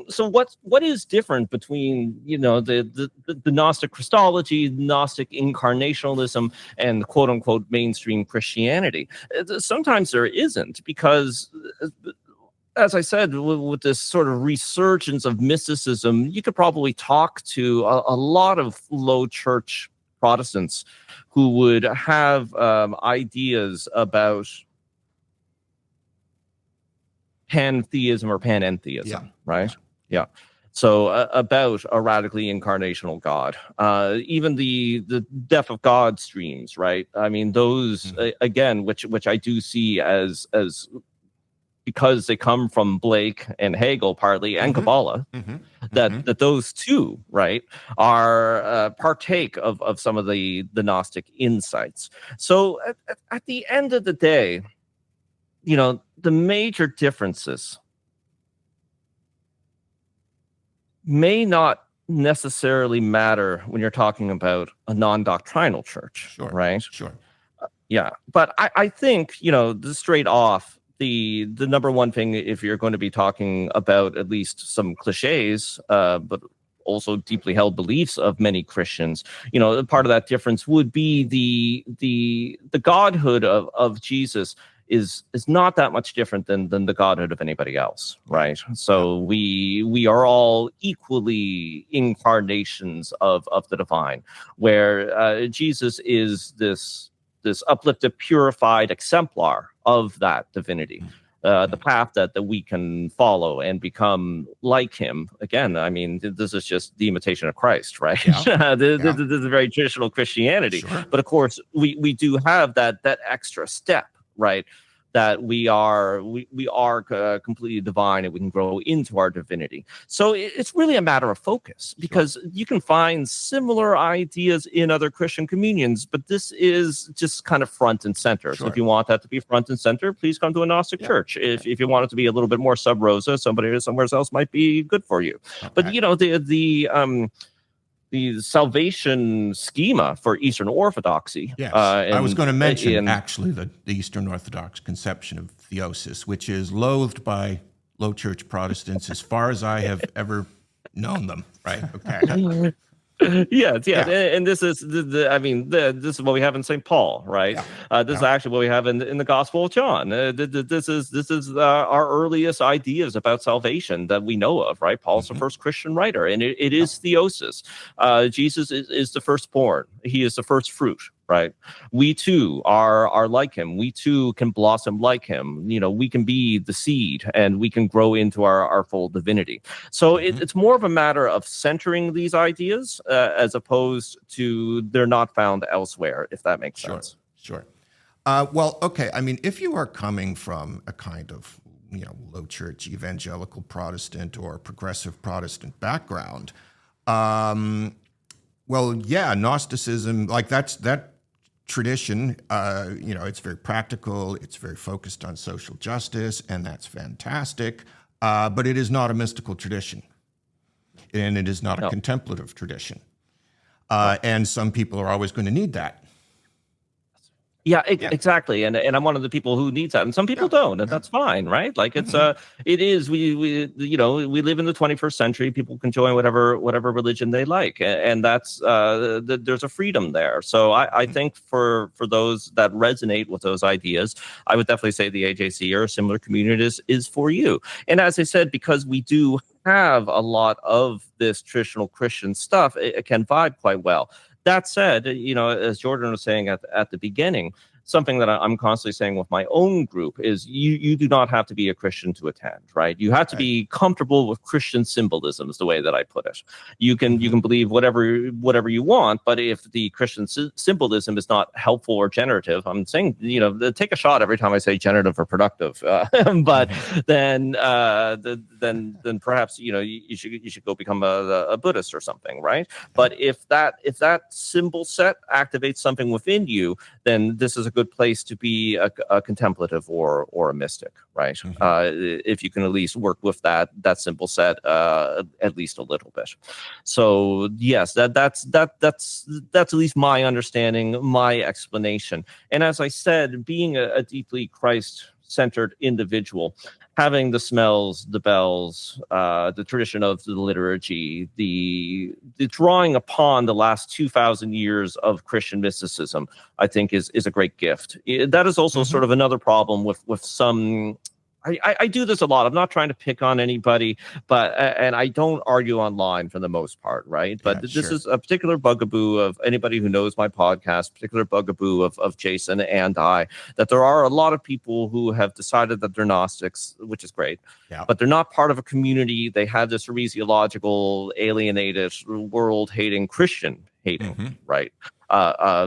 Speaker 3: So what is different between, you know, the Gnostic Christology, Gnostic incarnationalism, and quote unquote mainstream Christianity? Sometimes there isn't, because as I said, with this sort of resurgence of mysticism, you could probably talk to a lot of low church Protestants who would have ideas about pantheism or panentheism, right? Yeah. So about a radically incarnational God, even the Death of God streams, right? I mean, those again, which I do see as because they come from Blake and Hegel partly and Kabbalah, that those two, right, are partake of some of the Gnostic insights. So at the end of the day, you know, the major differences may not necessarily matter when you're talking about a non-doctrinal church, right?
Speaker 2: Sure.
Speaker 3: Yeah, but I think, you know, straight off, the number one thing, if you're going to be talking about at least some cliches, but also deeply held beliefs of many Christians, you know, part of that difference would be the godhood of Jesus is not that much different than the godhood of anybody else, right? So we are all equally incarnations of the divine, where Jesus is this uplifted, purified exemplar of that divinity, the path that we can follow and become like him. Again, I mean, this is just the imitation of Christ, right? This is very traditional Christianity. But of course, we do have that extra step, right? That we are completely divine and we can grow into our divinity. So it's really a matter of focus, because you can find similar ideas in other Christian communions, but this is just kind of front and center. So if you want that to be front and center, please come to a Gnostic church. If you want it to be a little bit more sub rosa, somebody somewhere else might be good for you. But you know, the salvation schema for Eastern Orthodoxy.
Speaker 2: I was going to mention actually the Eastern Orthodox conception of theosis, which is loathed by low church Protestants as far as I have ever known them. Right? Okay.
Speaker 3: And this is this is what we have in St. Paul, right? This is actually what we have in the Gospel of John. This is our earliest ideas about salvation that we know of, right? Paul's the first Christian writer, and it is theosis. Jesus is the firstborn; he is the first fruit, right? We too are like him. We too can blossom like him. You know, we can be the seed, and we can grow into our full divinity. So it's more of a matter of centering these ideas, as opposed to they're not found elsewhere, if that makes sense.
Speaker 2: Sure. Well, okay. I mean, if you are coming from a kind of, you know, low church evangelical Protestant or progressive Protestant background, well, yeah, Gnosticism, like that tradition, you know, it's very practical, it's very focused on social justice, and that's fantastic. But it is not a mystical tradition, and it is not a contemplative tradition. And some people are always going to need that.
Speaker 3: Exactly. And I'm one of the people who needs that, and some people don't, and that's fine, right? Like it's it is we you know, we live in the 21st century. People can join whatever religion they like, and that's there's a freedom there. So I think for those that resonate with those ideas, I would definitely say the AJC or a similar community is for you. And as I said, because we do have a lot of this traditional Christian stuff, it can vibe quite well. That said, you know, as Jordan was saying at the beginning, something that I'm constantly saying with my own group is you do not have to be a Christian to attend, right? You have to be comfortable with Christian symbolism is the way that I put it. You can believe whatever you want, but if the Christian symbolism is not helpful or generative, I'm saying, take a shot every time I say generative or productive, but then perhaps you should go become a Buddhist or something, right? But if that symbol set activates something within you, then this is a good place to be a contemplative or a mystic, right? If you can at least work with that symbol set at least a little bit. So yes, that's at least my understanding, my explanation. And as I said, being a deeply Christ-centered individual, having the smells, the bells, the tradition of the liturgy, the drawing upon the last 2,000 years of Christian mysticism, I think is a great gift. That is also sort of another problem with some. I do this a lot. I'm not trying to pick on anybody, but and I don't argue online for the most part, right? But this is a particular bugaboo of anybody who knows my podcast, particular bugaboo of Jason and I, that there are a lot of people who have decided that they're Gnostics, which is great, but they're not part of a community. They have this heresiological, alienated, world-hating, Christian-hating, right?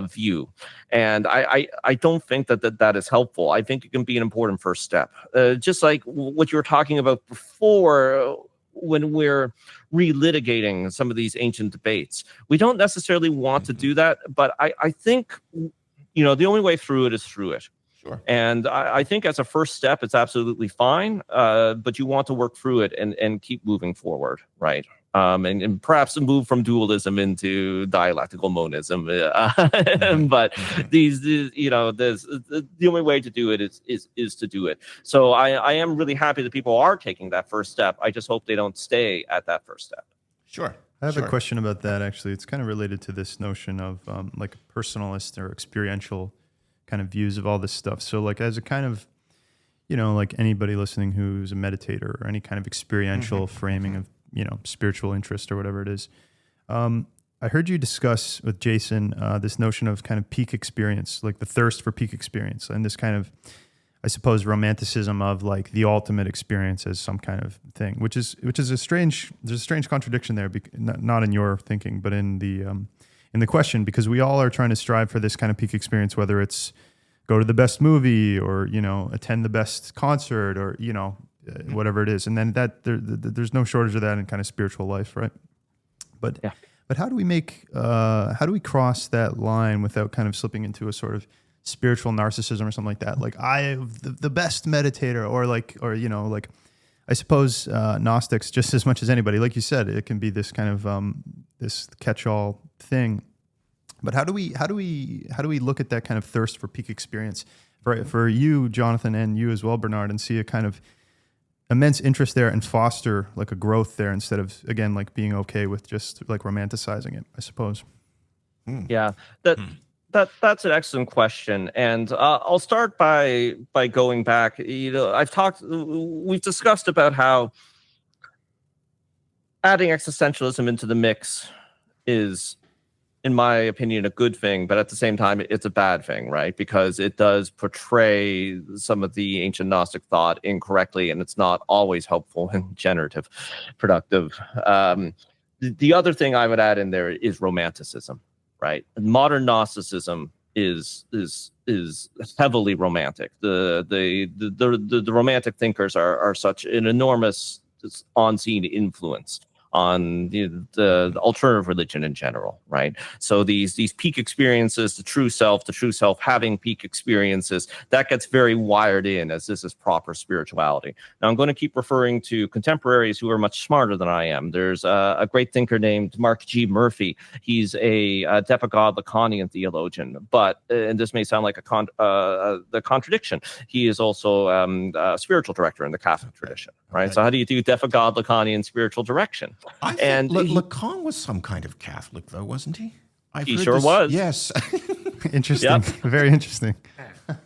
Speaker 3: View. And I don't think that is helpful. I think it can be an important first step. Just like what you were talking about before, when we're relitigating some of these ancient debates, we don't necessarily want to do that. But I think, the only way through it is through it.
Speaker 2: Sure.
Speaker 3: And I think as a first step, it's absolutely fine. But you want to work through it and keep moving forward, right? And perhaps move from dualism into dialectical monism. But the only way to do it is to do it. So I am really happy that people are taking that first step. I just hope they don't stay at that first step.
Speaker 2: Sure.
Speaker 1: I have a question about that, actually. It's kind of related to this notion of like personalist or experiential kind of views of all this stuff. So like as a kind of, like anybody listening who's a meditator or any kind of experiential framing of, spiritual interest or whatever it is. I heard you discuss with Jason this notion of kind of peak experience, like the thirst for peak experience, and this kind of, I suppose, romanticism of like the ultimate experience as some kind of thing, which is there's a strange contradiction there, not in your thinking, but in the question, because we all are trying to strive for this kind of peak experience, whether it's go to the best movie or attend the best concert or whatever it is, and then there's no shortage of that in kind of spiritual life, right? But how do we cross that line without kind of slipping into a sort of spiritual narcissism or something like that? Like I am the best meditator, or I suppose Gnostics, just as much as anybody, like you said, it can be this kind of this catch-all thing. But how do we look at that kind of thirst for peak experience for you, Jonathan, and you as well, Bernard, and see a kind of immense interest there and foster like a growth there instead of, again, like being okay with just like romanticizing it, I suppose.
Speaker 3: Yeah, that's an excellent question. And I'll start by going back. We've discussed about how adding existentialism into the mix is, in my opinion, a good thing, but at the same time, it's a bad thing, right? Because it does portray some of the ancient Gnostic thought incorrectly, and it's not always helpful and generative, productive. The other thing I would add in there is romanticism, right? Modern Gnosticism is heavily romantic. The romantic thinkers are such an enormous on-scene influence on the alternative religion in general, right? So these peak experiences, the true self having peak experiences, that gets very wired in as this is proper spirituality. Now I'm going to keep referring to contemporaries who are much smarter than I am. There's a great thinker named Mark G. Murphy. He's a Dephagod Lacanian theologian, but and this may sound like the contradiction. He is also a spiritual director in the Catholic tradition, right? So how do you do Dephagod Lacanian spiritual direction?
Speaker 2: I think Lacan was some kind of Catholic, though, wasn't he?
Speaker 3: He sure was.
Speaker 2: Yes.
Speaker 1: Interesting.
Speaker 3: Yep.
Speaker 1: Very interesting.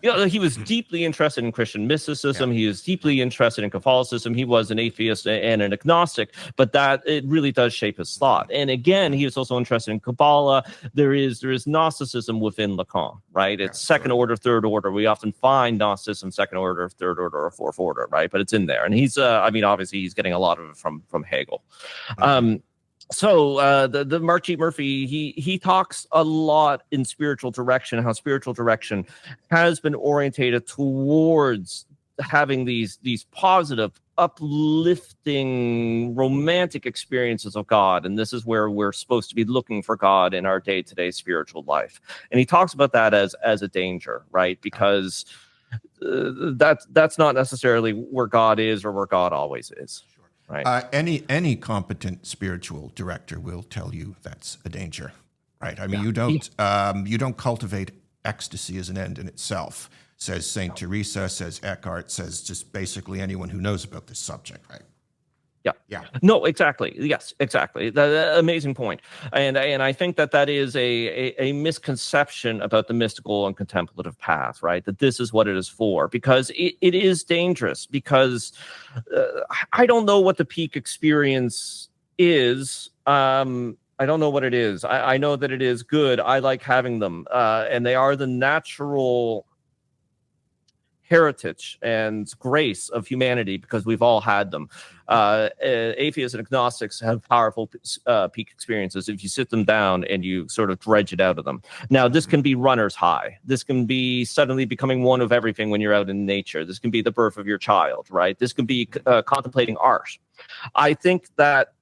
Speaker 3: He was deeply interested in Christian mysticism. He was deeply interested in Catholicism. He was an atheist and an agnostic, but that it really does shape his thought. And again, he was also interested in Kabbalah. There is Gnosticism within Lacan, right? It's second order, third order. We often find Gnosticism second order, third order, or fourth order, right? But it's in there. And he's, obviously, he's getting a lot of it from Hegel. So the Mark G. Murphy, he talks a lot in spiritual direction, how spiritual direction has been orientated towards having these positive, uplifting, romantic experiences of God. And this is where we're supposed to be looking for God in our day-to-day spiritual life. And he talks about that as a danger, right? Because that's not necessarily where God is or where God always is. Right.
Speaker 2: Any competent spiritual director will tell you that's a danger, right? I mean, you don't cultivate ecstasy as an end in itself, says Saint Teresa, says Eckhart, says just basically anyone who knows about this subject, right?
Speaker 3: Yeah. No, exactly. Yes, exactly. Amazing point. And I think that is a misconception about the mystical and contemplative path, right? That this is what it is for, because it is dangerous, because I don't know what the peak experience is. I don't know what it is. I know that it is good. I like having them. And they are the natural heritage and grace of humanity, because we've all had them. Atheists and agnostics have powerful peak experiences if you sit them down and you sort of dredge it out of them. Now, this can be runner's high. This can be suddenly becoming one of everything when you're out in nature. This can be the birth of your child, right? This can be contemplating art. I think that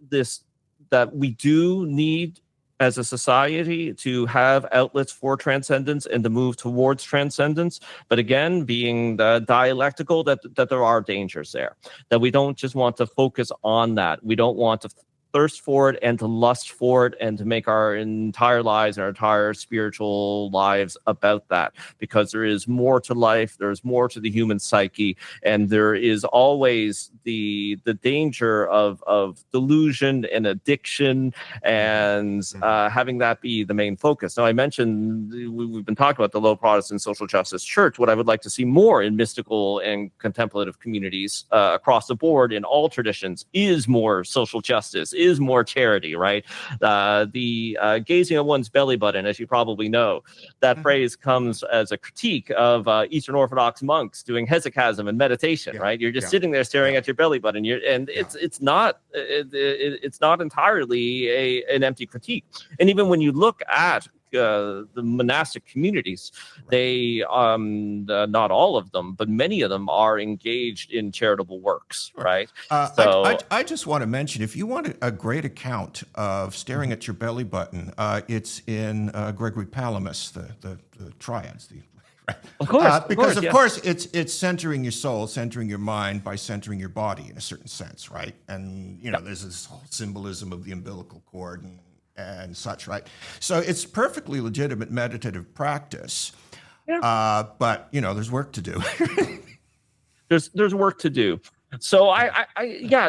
Speaker 3: we do need, as a society, to have outlets for transcendence and to move towards transcendence. But again, being dialectical, that there are dangers there, that we don't just want to focus on that. We don't want to thirst for it and to lust for it and to make our entire lives and our entire spiritual lives about that, because there is more to life, there's more to the human psyche, and there is always the danger of delusion and addiction and having that be the main focus. Now, I mentioned we've been talking about the low Protestant social justice church. What I would like to see more in mystical and contemplative communities across the board in all traditions is more social justice, is more charity, right? The gazing at one's belly button, as you probably know, that phrase comes as a critique of Eastern Orthodox monks doing hesychasm and meditation, right? You're just sitting there staring at your belly button, it's not entirely an empty critique. And even when you look at the monastic communities, they not all of them, but many of them are engaged in charitable works, right?
Speaker 2: I just want to mention, if you want a great account of staring at your belly button, it's in Gregory Palamas, the triads.
Speaker 3: Of course,
Speaker 2: of course, it's centering your soul, centering your mind by centering your body in a certain sense, right? And there's this whole symbolism of the umbilical cord and such, right? So it's perfectly legitimate meditative practice, but there's work to do.
Speaker 3: There's work to do. So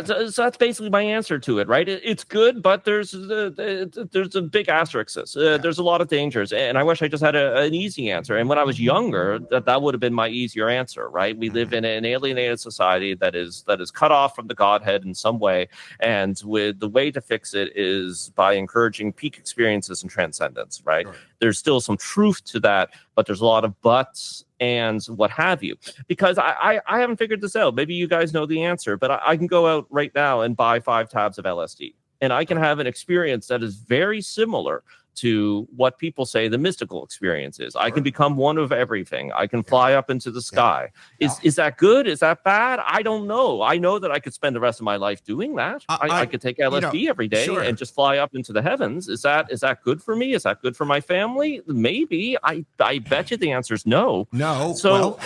Speaker 3: so that's basically my answer to it, right? It's good, but there's a big asterisk. There's a lot of dangers, and I wish I just had an easy answer. And when I was younger, that would have been my easier answer, right? We live in an alienated society that is cut off from the Godhead in some way, and with the way to fix it is by encouraging peak experiences and transcendence, right? Sure. There's still some truth to that, but there's a lot of buts and what have you, because I haven't figured this out. Maybe you guys know the answer, but I can go out right now and buy 5 tabs of LSD, and I can have an experience that is very similar to what people say the mystical experience is. I can become one of everything. I can fly up into the sky. Is that good? Is that bad? I don't know. I know that I could spend the rest of my life doing that. I could take LSD every day and just fly up into the heavens. Is that good for me? Is that good for my family? Maybe. I bet you the answer is no.
Speaker 2: No.
Speaker 3: So,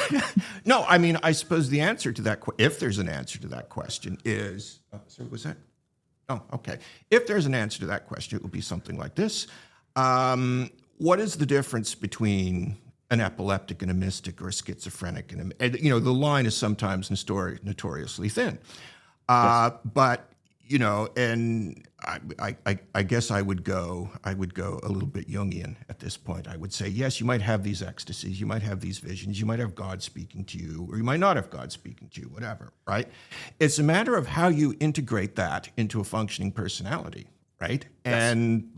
Speaker 2: no. I mean, I suppose the answer to that, if there's an answer to that question, is. So was that? Oh, okay. If there's an answer to that question, it would be something like this. What is the difference between an epileptic and a mystic, or a schizophrenic and the line is sometimes notoriously thin. But and I guess I would go a little bit Jungian at this point. I would say, yes, you might have these ecstasies, you might have these visions, you might have God speaking to you, or you might not have God speaking to you, whatever, right? It's a matter of how you integrate that into a functioning personality, right?
Speaker 3: Yes.
Speaker 2: And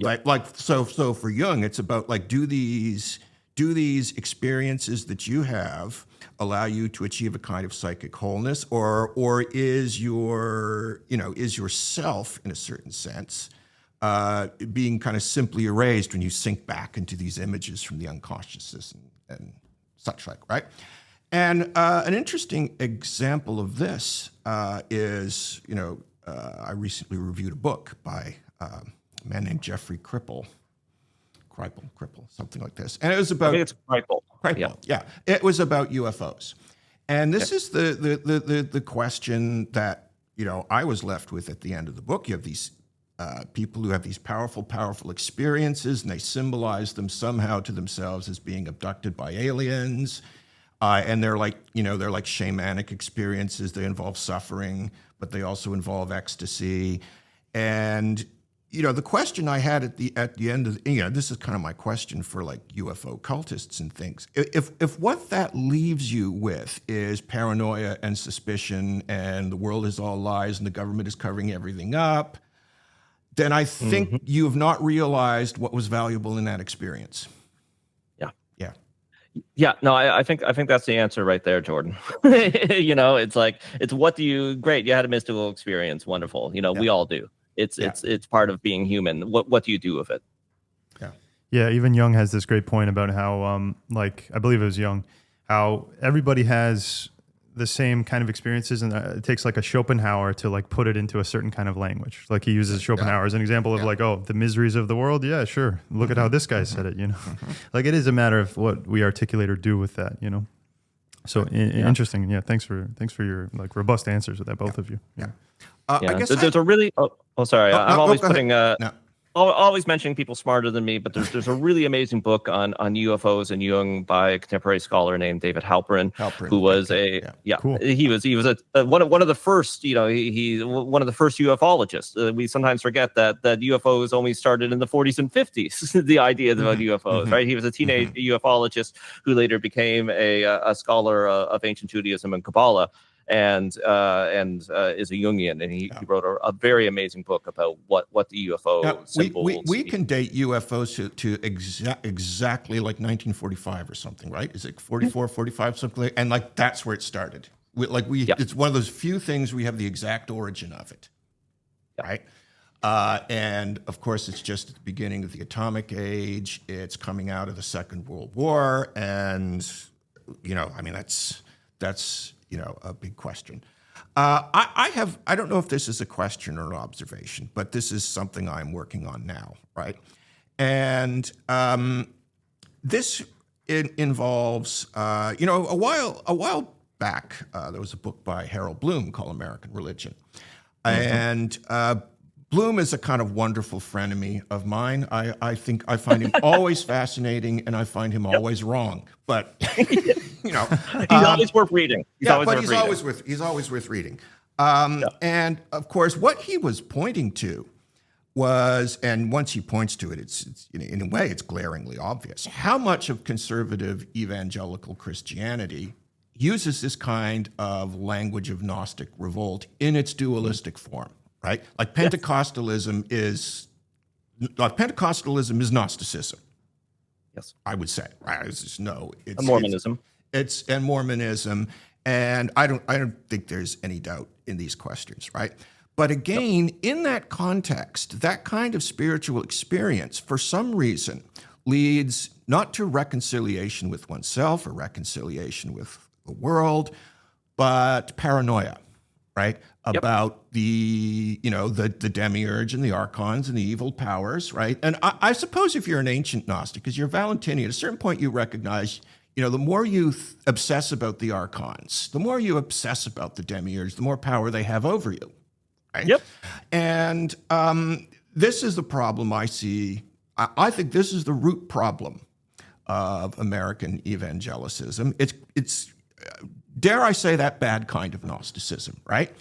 Speaker 2: so for Jung, it's about like, do these experiences that you have allow you to achieve a kind of psychic wholeness, or is your self, in a certain sense, being kind of simply erased when you sink back into these images from the unconscious and such like, right? And an interesting example of this is, I recently reviewed a book by a man named Jeffrey Kripal, something like this. And it was about...
Speaker 3: I think it's Kripal.
Speaker 2: Yeah. It was about UFOs. And this is the question that, I was left with at the end of the book. You have these people who have these powerful experiences, and they symbolize them somehow to themselves as being abducted by aliens. And they're like shamanic experiences. They involve suffering, but they also involve ecstasy. And the question I had at the end of this is kind of my question for like UFO cultists and things. If what that leaves you with is paranoia and suspicion, and the world is all lies, and the government is covering everything up, then I think you have not realized what was valuable in that experience.
Speaker 3: Yeah, no, I think that's the answer right there, Jordan. It's like, great, you had a mystical experience, wonderful. We all do. It's part of being human. What do you do with it?
Speaker 1: Yeah, even Jung has this great point about how, I believe it was Jung, how everybody has the same kind of experiences, and it takes like a Schopenhauer to like put it into a certain kind of language. Like he uses Schopenhauer as an example of the miseries of the world. Yeah, sure. Look at how this guy said it. Like it is a matter of what we articulate or do with that. So interesting. Yeah, thanks for your like robust answers with that, both of you. Yeah.
Speaker 2: I guess
Speaker 3: there's a really. Sorry. I'm always putting.
Speaker 2: No.
Speaker 3: Always mentioning people smarter than me, but there's a really amazing book on UFOs and Jung by a contemporary scholar named David Halperin, who was
Speaker 1: Cool.
Speaker 3: he was one of the first, he one of the first ufologists. We sometimes forget that UFOs only started in the 40s and 50s. The ideas about UFOs, right? He was a teenage ufologist who later became a scholar of ancient Judaism and Kabbalah. And is a Jungian, and he wrote a very amazing book about what the UFO symbols.
Speaker 2: We can date UFOs to exactly like 1945 or something, right? Is it 44, 45, something like? And like that's where it started. It's one of those few things we have the exact origin of it, right? And of course, it's just at the beginning of the atomic age. It's coming out of the Second World War, and that's a big question. I don't know if this is a question or an observation, but this is something I'm working on now, right? And this involves, a while back, there was a book by Harold Bloom called American Religion. And Bloom is a kind of wonderful frenemy of mine. I think I find him always fascinating, and I find him always wrong. But
Speaker 3: he's always worth reading.
Speaker 2: He's always worth reading. And of course, what he was pointing to was, and once he points to it, it's in a way it's glaringly obvious how much of conservative evangelical Christianity uses this kind of language of Gnostic revolt in its dualistic form. Right, like Pentecostalism is Gnosticism.
Speaker 3: Yes,
Speaker 2: I would say. Right, it's
Speaker 3: Mormonism.
Speaker 2: It's Mormonism, and I don't think there's any doubt in these questions, right? But again, in that context, that kind of spiritual experience, for some reason, leads not to reconciliation with oneself or reconciliation with the world, but paranoia. Right, about the demiurge and the archons and the evil powers, right? And I suppose if you're an ancient Gnostic, because you're Valentinian, at a certain point you recognize, the more you obsess about the archons, the more you obsess about the demiurge, the more power they have over you, right?
Speaker 3: Yep.
Speaker 2: And this is the problem I see. I think this is the root problem of American evangelicism. It's dare I say, that bad kind of Gnosticism, right?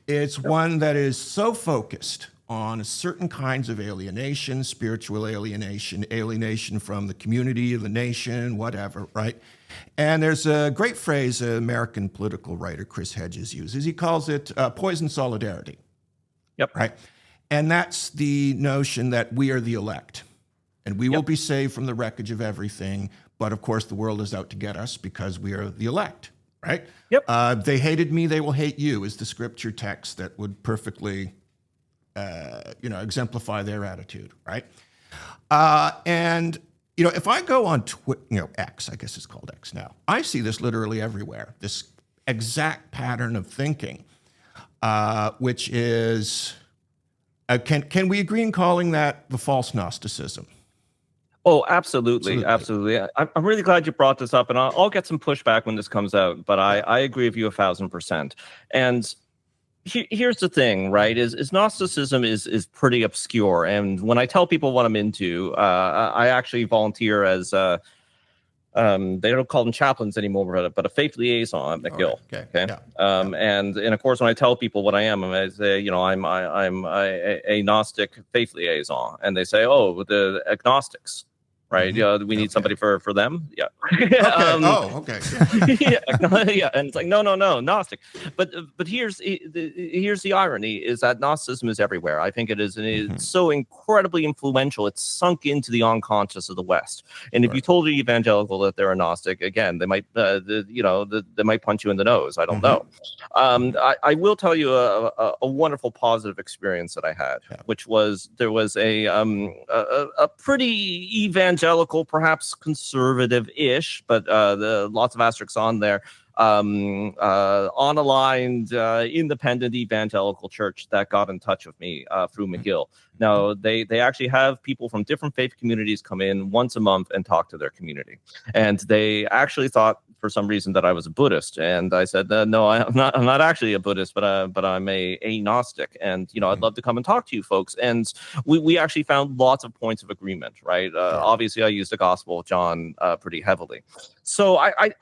Speaker 2: It's one that is so focused on certain kinds of alienation, spiritual alienation, alienation from the community, the nation, whatever, right? And there's a great phrase an American political writer, Chris Hedges, uses. He calls it poison solidarity.
Speaker 3: Yep.
Speaker 2: Right? And that's the notion that we are the elect, and we will be saved from the wreckage of everything. But of course, the world is out to get us because we are the elect, right?
Speaker 3: Yep.
Speaker 2: They hated me, they will hate you is the scripture text that would perfectly, exemplify their attitude, right? And if I go on X, I guess it's called X now, I see this literally everywhere. This exact pattern of thinking, which is, can we agree in calling that the false Gnosticism?
Speaker 3: Oh, absolutely. I'm really glad you brought this up, and I'll get some pushback when this comes out, but I agree with you 1,000%. And here's the thing, right? Is Gnosticism is pretty obscure, and when I tell people what I'm into, I actually volunteer as they don't call them chaplains anymore, but a faith liaison at McGill.
Speaker 2: Right.
Speaker 3: Okay.
Speaker 2: Yeah.
Speaker 3: And of course, when I tell people what I am, I say, I'm a Gnostic faith liaison, and they say, oh, the agnostics. Right.
Speaker 2: Mm-hmm.
Speaker 3: We need somebody for them. Yeah.
Speaker 2: Okay. Okay.
Speaker 3: Yeah. And it's like, no, Gnostic. But here's the irony is that Gnosticism is everywhere. I think it is, and it's so incredibly influential. It's sunk into the unconscious of the West. And if you told an evangelical that they're a Gnostic, again, they might, they might punch you in the nose. I don't know. I will tell you a wonderful positive experience that I had, which was there was a pretty evangelical, perhaps conservative-ish, but lots of asterisks on there, unaligned, independent evangelical church that got in touch with me through McGill. Now, they actually have people from different faith communities come in once a month and talk to their community. And they actually thought, for some reason, that I was a Buddhist. And I said, no, I'm not actually a Buddhist, but I'm a Gnostic. And, I'd love to come and talk to you folks. And we actually found lots of points of agreement, right? Obviously, I used the Gospel of John pretty heavily. So I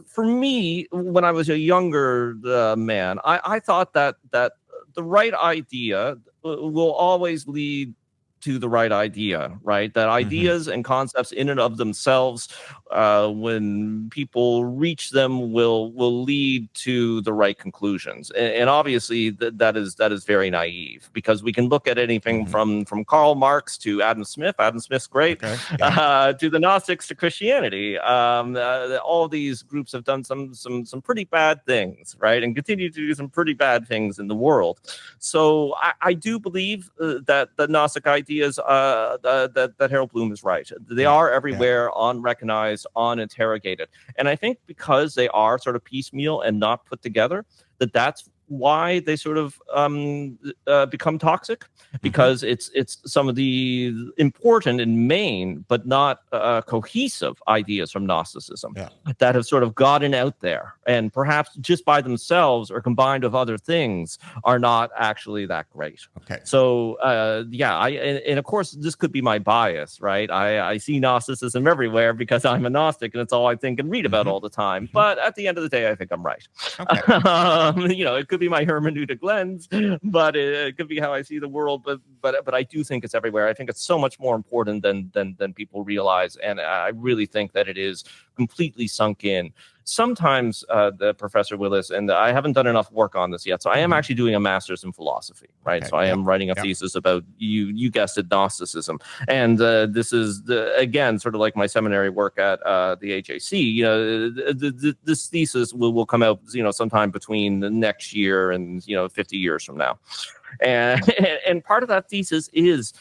Speaker 3: for me, when I was a younger man, I thought that the right idea will always lead to the right idea, right? That ideas and concepts in and of themselves, when people reach them, will lead to the right conclusions. And obviously that is very naive, because we can look at anything from Karl Marx to Adam Smith. Adam Smith's great, to the Gnostics to Christianity. All these groups have done some pretty bad things, right? And continue to do some pretty bad things in the world. So I do believe that the Gnostic ideas, that Harold Bloom is right. They are everywhere, unrecognized, uninterrogated. And I think because they are sort of piecemeal and not put together, that's why they sort of become toxic, because it's some of the important and main but not cohesive ideas from Gnosticism that have sort of gotten out there, and perhaps just by themselves or combined with other things are not actually that great.
Speaker 2: Okay.
Speaker 3: So and of course this could be my bias, right? I see Gnosticism everywhere because I'm a Gnostic and it's all I think and read about all the time. But at the end of the day, I think I'm right. Okay. It could be my hermeneutic lens, but it could be how I see the world. But I do think it's everywhere. I think it's so much more important than people realize, and I really think that it is completely sunk in. Sometimes the Professor Willis, and I haven't done enough work on this yet, so I am actually doing a master's in philosophy, right? Okay. So I am writing a thesis about, you guessed it, Gnosticism. And this is, again, sort of like my seminary work at the HAC. This thesis will come out, sometime between the next year and, 50 years from now. And part of that thesis is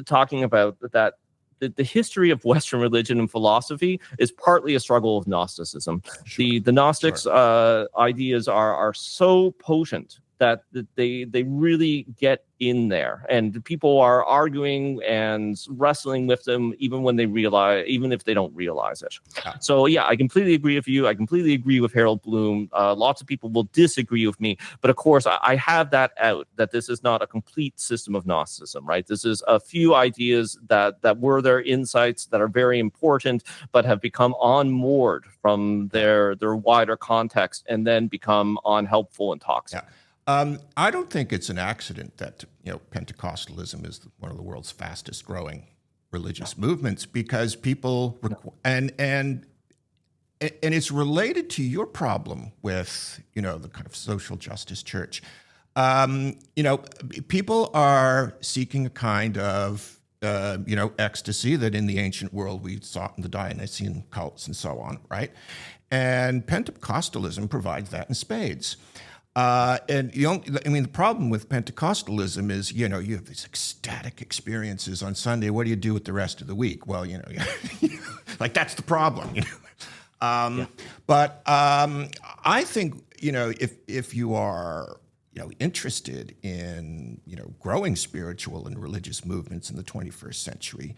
Speaker 3: talking about that the history of Western religion and philosophy is partly a struggle with Gnosticism. Sure. The Gnostics' ideas are so potent that they really get in there, and people are arguing and wrestling with them even if they don't realize it. So yeah, I completely agree with you. I completely agree with Harold Bloom. Lots of people will disagree with me, but of course I have that out, that this is not a complete system of Gnosticism, right? This is a few ideas that were their insights, that are very important, but have become unmoored from their wider context and then become unhelpful and toxic.
Speaker 2: I don't think it's an accident that Pentecostalism is one of the world's fastest growing religious movements, because people and it's related to your problem with the kind of social justice church. People are seeking a kind of ecstasy that in the ancient world we sought in the Dionysian cults and so on, right? And Pentecostalism provides that in spades. The problem with Pentecostalism is, you have these ecstatic experiences on Sunday. What do you do with the rest of the week? Well, like that's the problem. But I think if you are interested in growing spiritual and religious movements in the 21st century,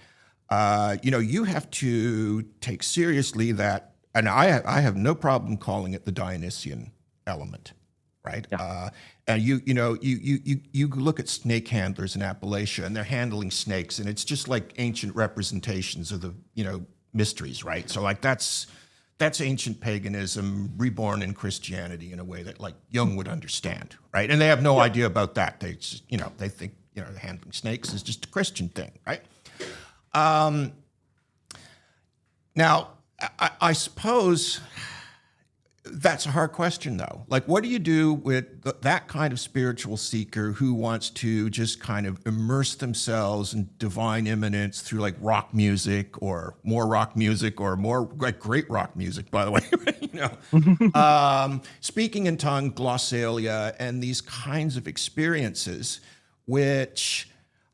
Speaker 2: you have to take seriously that, and I have no problem calling it the Dionysian element. Right. Yeah. And you look at snake handlers in Appalachia, and they're handling snakes, and it's just like ancient representations of the mysteries, right? So like that's ancient paganism reborn in Christianity in a way that like Jung would understand, right? And they have no idea about that. They just, they think handling snakes is just a Christian thing, right? Now I suppose that's a hard question, though. Like, what do you do with that kind of spiritual seeker who wants to just kind of immerse themselves in divine immanence through like rock music or more like great rock music, by the way, speaking in tongue, glossalia, and these kinds of experiences, which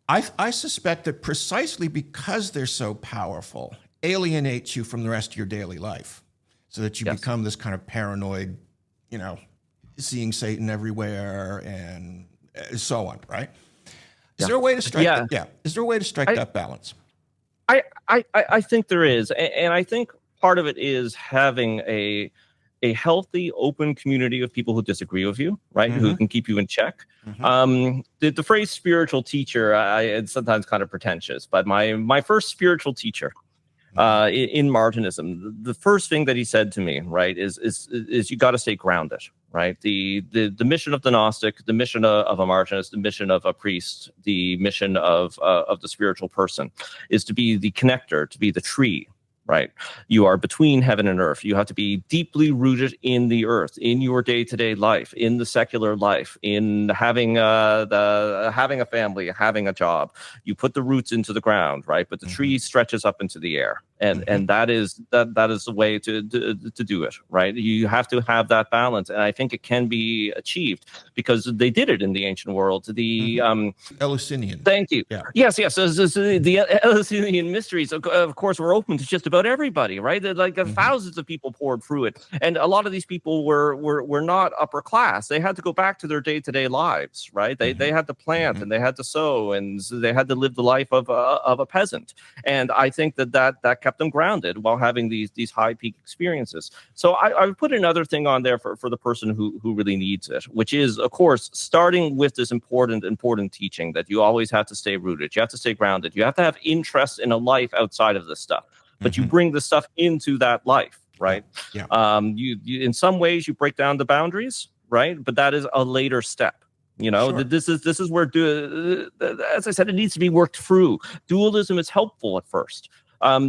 Speaker 2: I suspect that precisely because they're so powerful, alienate you from the rest of your daily life. So that you become this kind of paranoid, seeing Satan everywhere and so on, right? Is there a way to strike that? Is there a way to strike that balance?
Speaker 3: I think there is. And I think part of it is having a healthy, open community of people who disagree with you, right? Mm-hmm. Who can keep you in check. Mm-hmm. The phrase spiritual teacher, it's sometimes kind of pretentious, but my first spiritual teacher, in Martinism, the first thing that he said to me, right, is you got to stay grounded, right? The mission of the Gnostic, the mission of a Martinist, the mission of a priest, the mission of the spiritual person is to be the connector, to be the tree, right? You are between heaven and earth. You have to be deeply rooted in the earth, in your day-to-day life, in the secular life, in having a family, having a job. You put the roots into the ground, right? But the tree stretches up into the air. And that is the way to do it, right? You have to have that balance, and I think it can be achieved because they did it in the ancient world. The
Speaker 2: Eleusinian.
Speaker 3: Thank you. Yeah. Yes. So the Eleusinian mysteries, of course, were open to just about everybody, right? Like thousands of people poured through it, and a lot of these people were not upper class. They had to go back to their day-to-day lives, right? They had to plant and they had to sow, and they had to live the life of a peasant. And I think that kept them grounded while having these high peak experiences. So I would put another thing on there for the person who really needs it, which is, of course, starting with this important teaching that you always have to stay rooted. You have to stay grounded. You have to have interest in a life outside of this stuff, but you bring the stuff into that life, right? Yeah. You in some ways you break down the boundaries, right? But that is a later step. Sure. This is where, as I said, it needs to be worked through. Dualism is helpful at first.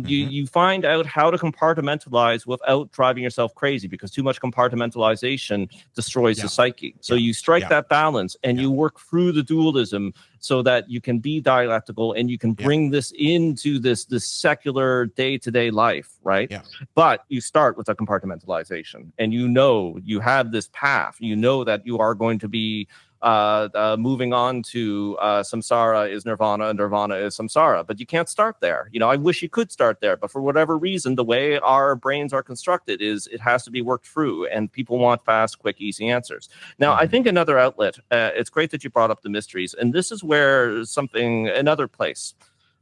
Speaker 3: You find out how to compartmentalize without driving yourself crazy, because too much compartmentalization destroys the psyche. So you strike that balance and you work through the dualism so that you can be dialectical and you can bring this into this secular day-to-day life, right? Yeah. But you start with a compartmentalization, and you have this path. You know that you are going to be moving on to samsara is nirvana, nirvana is samsara. But you can't start there. You know, I wish you could start there, but for whatever reason, the way our brains are constructed is it has to be worked through, and people want fast, quick, easy answers. Now, I think another outlet, it's great that you brought up the mysteries, and this is where another place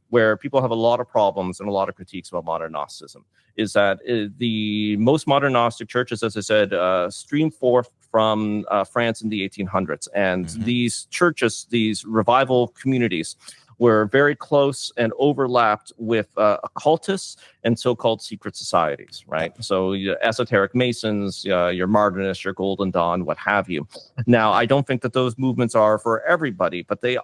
Speaker 3: where people have a lot of problems and a lot of critiques about modern Gnosticism is that the most modern Gnostic churches, as I said, stream forth from France in the 1800s. And these churches, these revival communities, were very close and overlapped with occultists and so-called secret societies, right? So esoteric Masons, your Martinists, your Golden Dawn, what have you. Now, I don't think that those movements are for everybody, but they're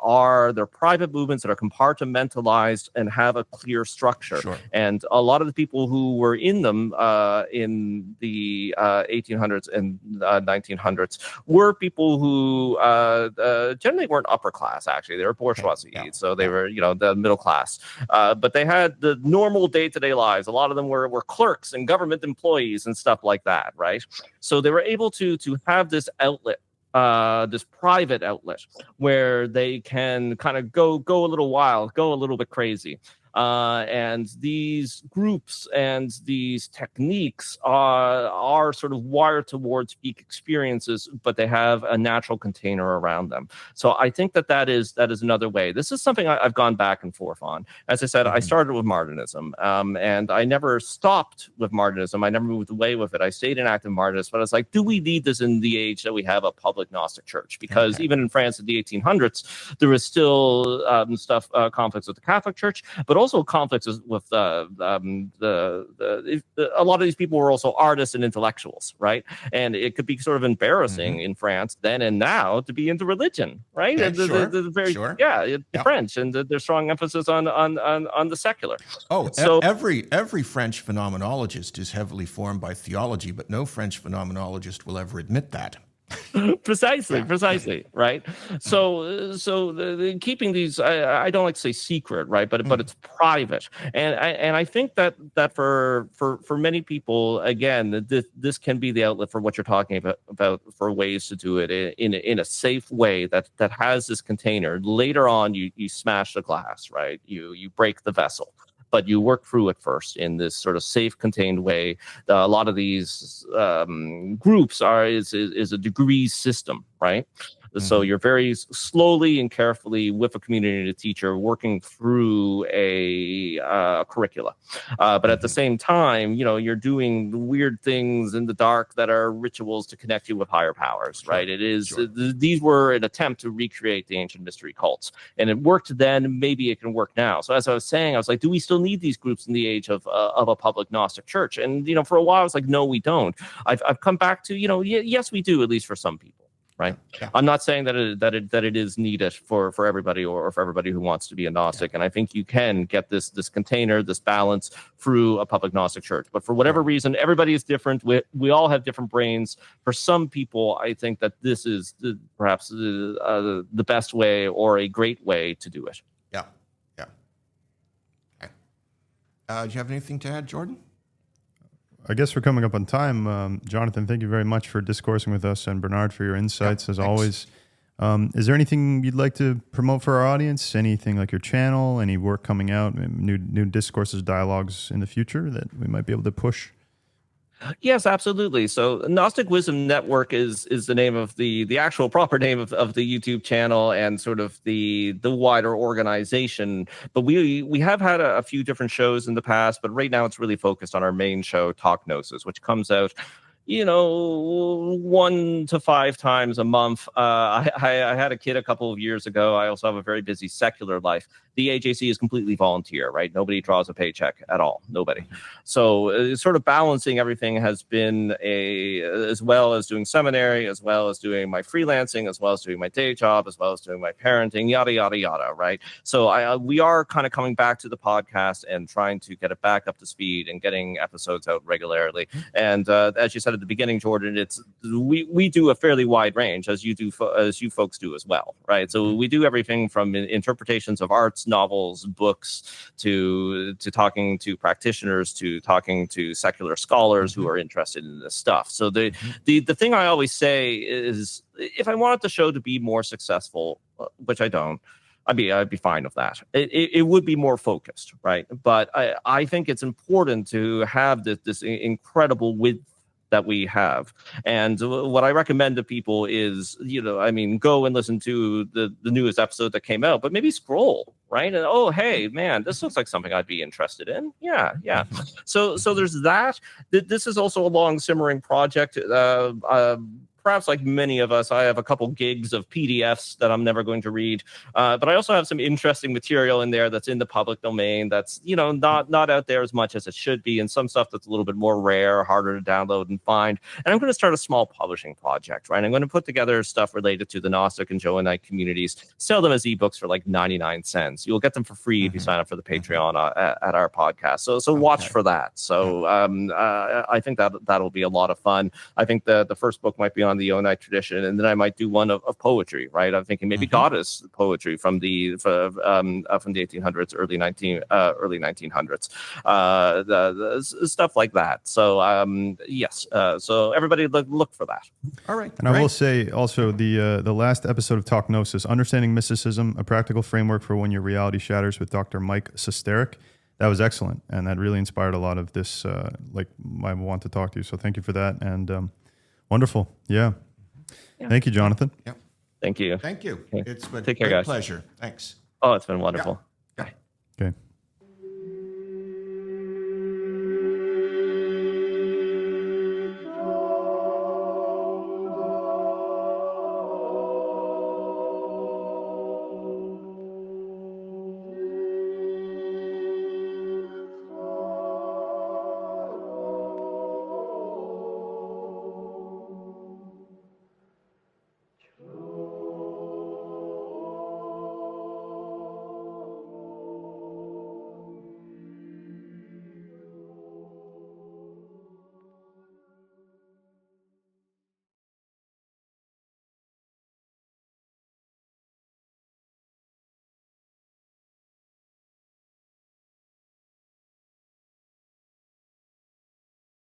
Speaker 3: private movements that are compartmentalized and have a clear structure. Sure. And a lot of the people who were in them in the 1800s and 1900s were people who generally weren't upper class, actually. They were bourgeoisie. Yeah. So they were, the middle class. But they had the normal day-to-day lives. A lot of them were clerks and government employees and stuff like that, right? So they were able to have this outlet, this private outlet, where they can kind of go a little wild, go a little bit crazy. And these groups and these techniques are sort of wired towards peak experiences, but they have a natural container around them. So I think that is another way. This is something I've gone back and forth on. As I said, I started with Martinism, and I never stopped with Martinism. I never moved away with it. I stayed in active Martinism, but I was like, do we need this in the age that we have a public Gnostic church? Because even in France in the 1800s, there was still conflicts with the Catholic Church, but also conflicts with a lot of these people were also artists and intellectuals, right? And it could be sort of embarrassing in France then and now to be into religion, right?
Speaker 2: Yeah,
Speaker 3: the French and their strong emphasis on the secular.
Speaker 2: Oh, so every French phenomenologist is heavily formed by theology, but no French phenomenologist will ever admit that.
Speaker 3: precisely, right? So keeping these, I don't like to say secret, right? But it's private, and I think that for many people, again, this can be the outlet for what you're talking about for ways to do it in a safe way that has this container. Later on, you smash the glass, right? You break the vessel, but you work through it first in this sort of safe, contained way. A lot of these groups is a degree system, right? So you're very slowly and carefully with a community and a teacher working through a curricula. But at the same time, you're doing weird things in the dark that are rituals to connect you with higher powers, right? It is these were an attempt to recreate the ancient mystery cults, and it worked then. Maybe it can work now. So as I was saying, I was like, do we still need these groups in the age of a public Gnostic church? And for a while, I was like, no, we don't. I've come back to yes, we do, at least for some people. Right. Yeah. I'm not saying that it is needed for everybody or for everybody who wants to be a Gnostic. And I think you can get this container, this balance through a public Gnostic church. But for whatever reason, everybody is different. We all have different brains. For some people, I think that this is perhaps the best way or a great way to do it.
Speaker 2: Yeah. Yeah. Okay. Do you have anything to add, Jordan?
Speaker 1: I guess we're coming up on time. Jonathan, thank you very much for discoursing with us, and Bernard for your insights, as always. Is there anything you'd like to promote for our audience? Anything like your channel, any work coming out, new discourses, dialogues in the future that we might be able to push?
Speaker 3: Yes, absolutely. So Gnostic Wisdom Network is the name of the actual proper name of the YouTube channel and sort of the wider organization. But we have had a few different shows in the past, but right now it's really focused on our main show, Talk Gnosis, which comes out 1 to 5 times a month. I had a kid a couple of years ago. I also have a very busy secular life. The AJC is completely volunteer, right? Nobody draws a paycheck at all. Nobody. So sort of balancing everything has been as well as doing seminary, as well as doing my freelancing, as well as doing my day job, as well as doing my parenting, yada, yada, yada, right? So we are kind of coming back to the podcast and trying to get it back up to speed and getting episodes out regularly. And as you said at the beginning, Jordan, we do a fairly wide range, as you folks do as well, right? So we do everything from interpretations of arts, novels, books, to talking to practitioners, to talking to secular scholars who are interested in this stuff. So the thing I always say is, if I wanted the show to be more successful, which I don't, I'd be fine with that. It would be more focused, right? But I think it's important to have this incredible width that we have. And what I recommend to people is, go and listen to the newest episode that came out, but maybe scroll, right? And, oh, hey, man, this looks like something I'd be interested in. Yeah. So there's that. This is also a long simmering project. Perhaps like many of us, I have a couple gigs of PDFs that I'm never going to read. But I also have some interesting material in there that's in the public domain that's, not out there as much as it should be, and some stuff that's a little bit more rare, harder to download and find. And I'm going to start a small publishing project, right? I'm going to put together stuff related to the Gnostic and Johannite communities, sell them as ebooks for like 99 cents. You'll get them for free if you sign up for the Patreon at our podcast. So watch for that. So I think that'll be a lot of fun. I think the first book might be on the Johannite tradition, and then I might do one of poetry, right? I'm thinking maybe goddess poetry from the 1800s, early 1900s, the stuff like that. So yes, so everybody look for that.
Speaker 2: All right.
Speaker 1: And I will say also the last episode of Talk Gnosis, Understanding Mysticism, a practical framework for when your reality shatters, with Dr. Mike Sesteric. That was excellent, and that really inspired a lot of this. I want to talk to you, so thank you for that. And wonderful. Yeah. Thank you, Jonathan.
Speaker 2: Yep.
Speaker 3: Thank you.
Speaker 2: Thank you.
Speaker 3: Okay.
Speaker 2: It's been
Speaker 3: Take care,
Speaker 2: a great
Speaker 3: guys.
Speaker 2: pleasure. Thanks.
Speaker 3: Oh, it's been wonderful.
Speaker 2: Yeah.
Speaker 1: Okay.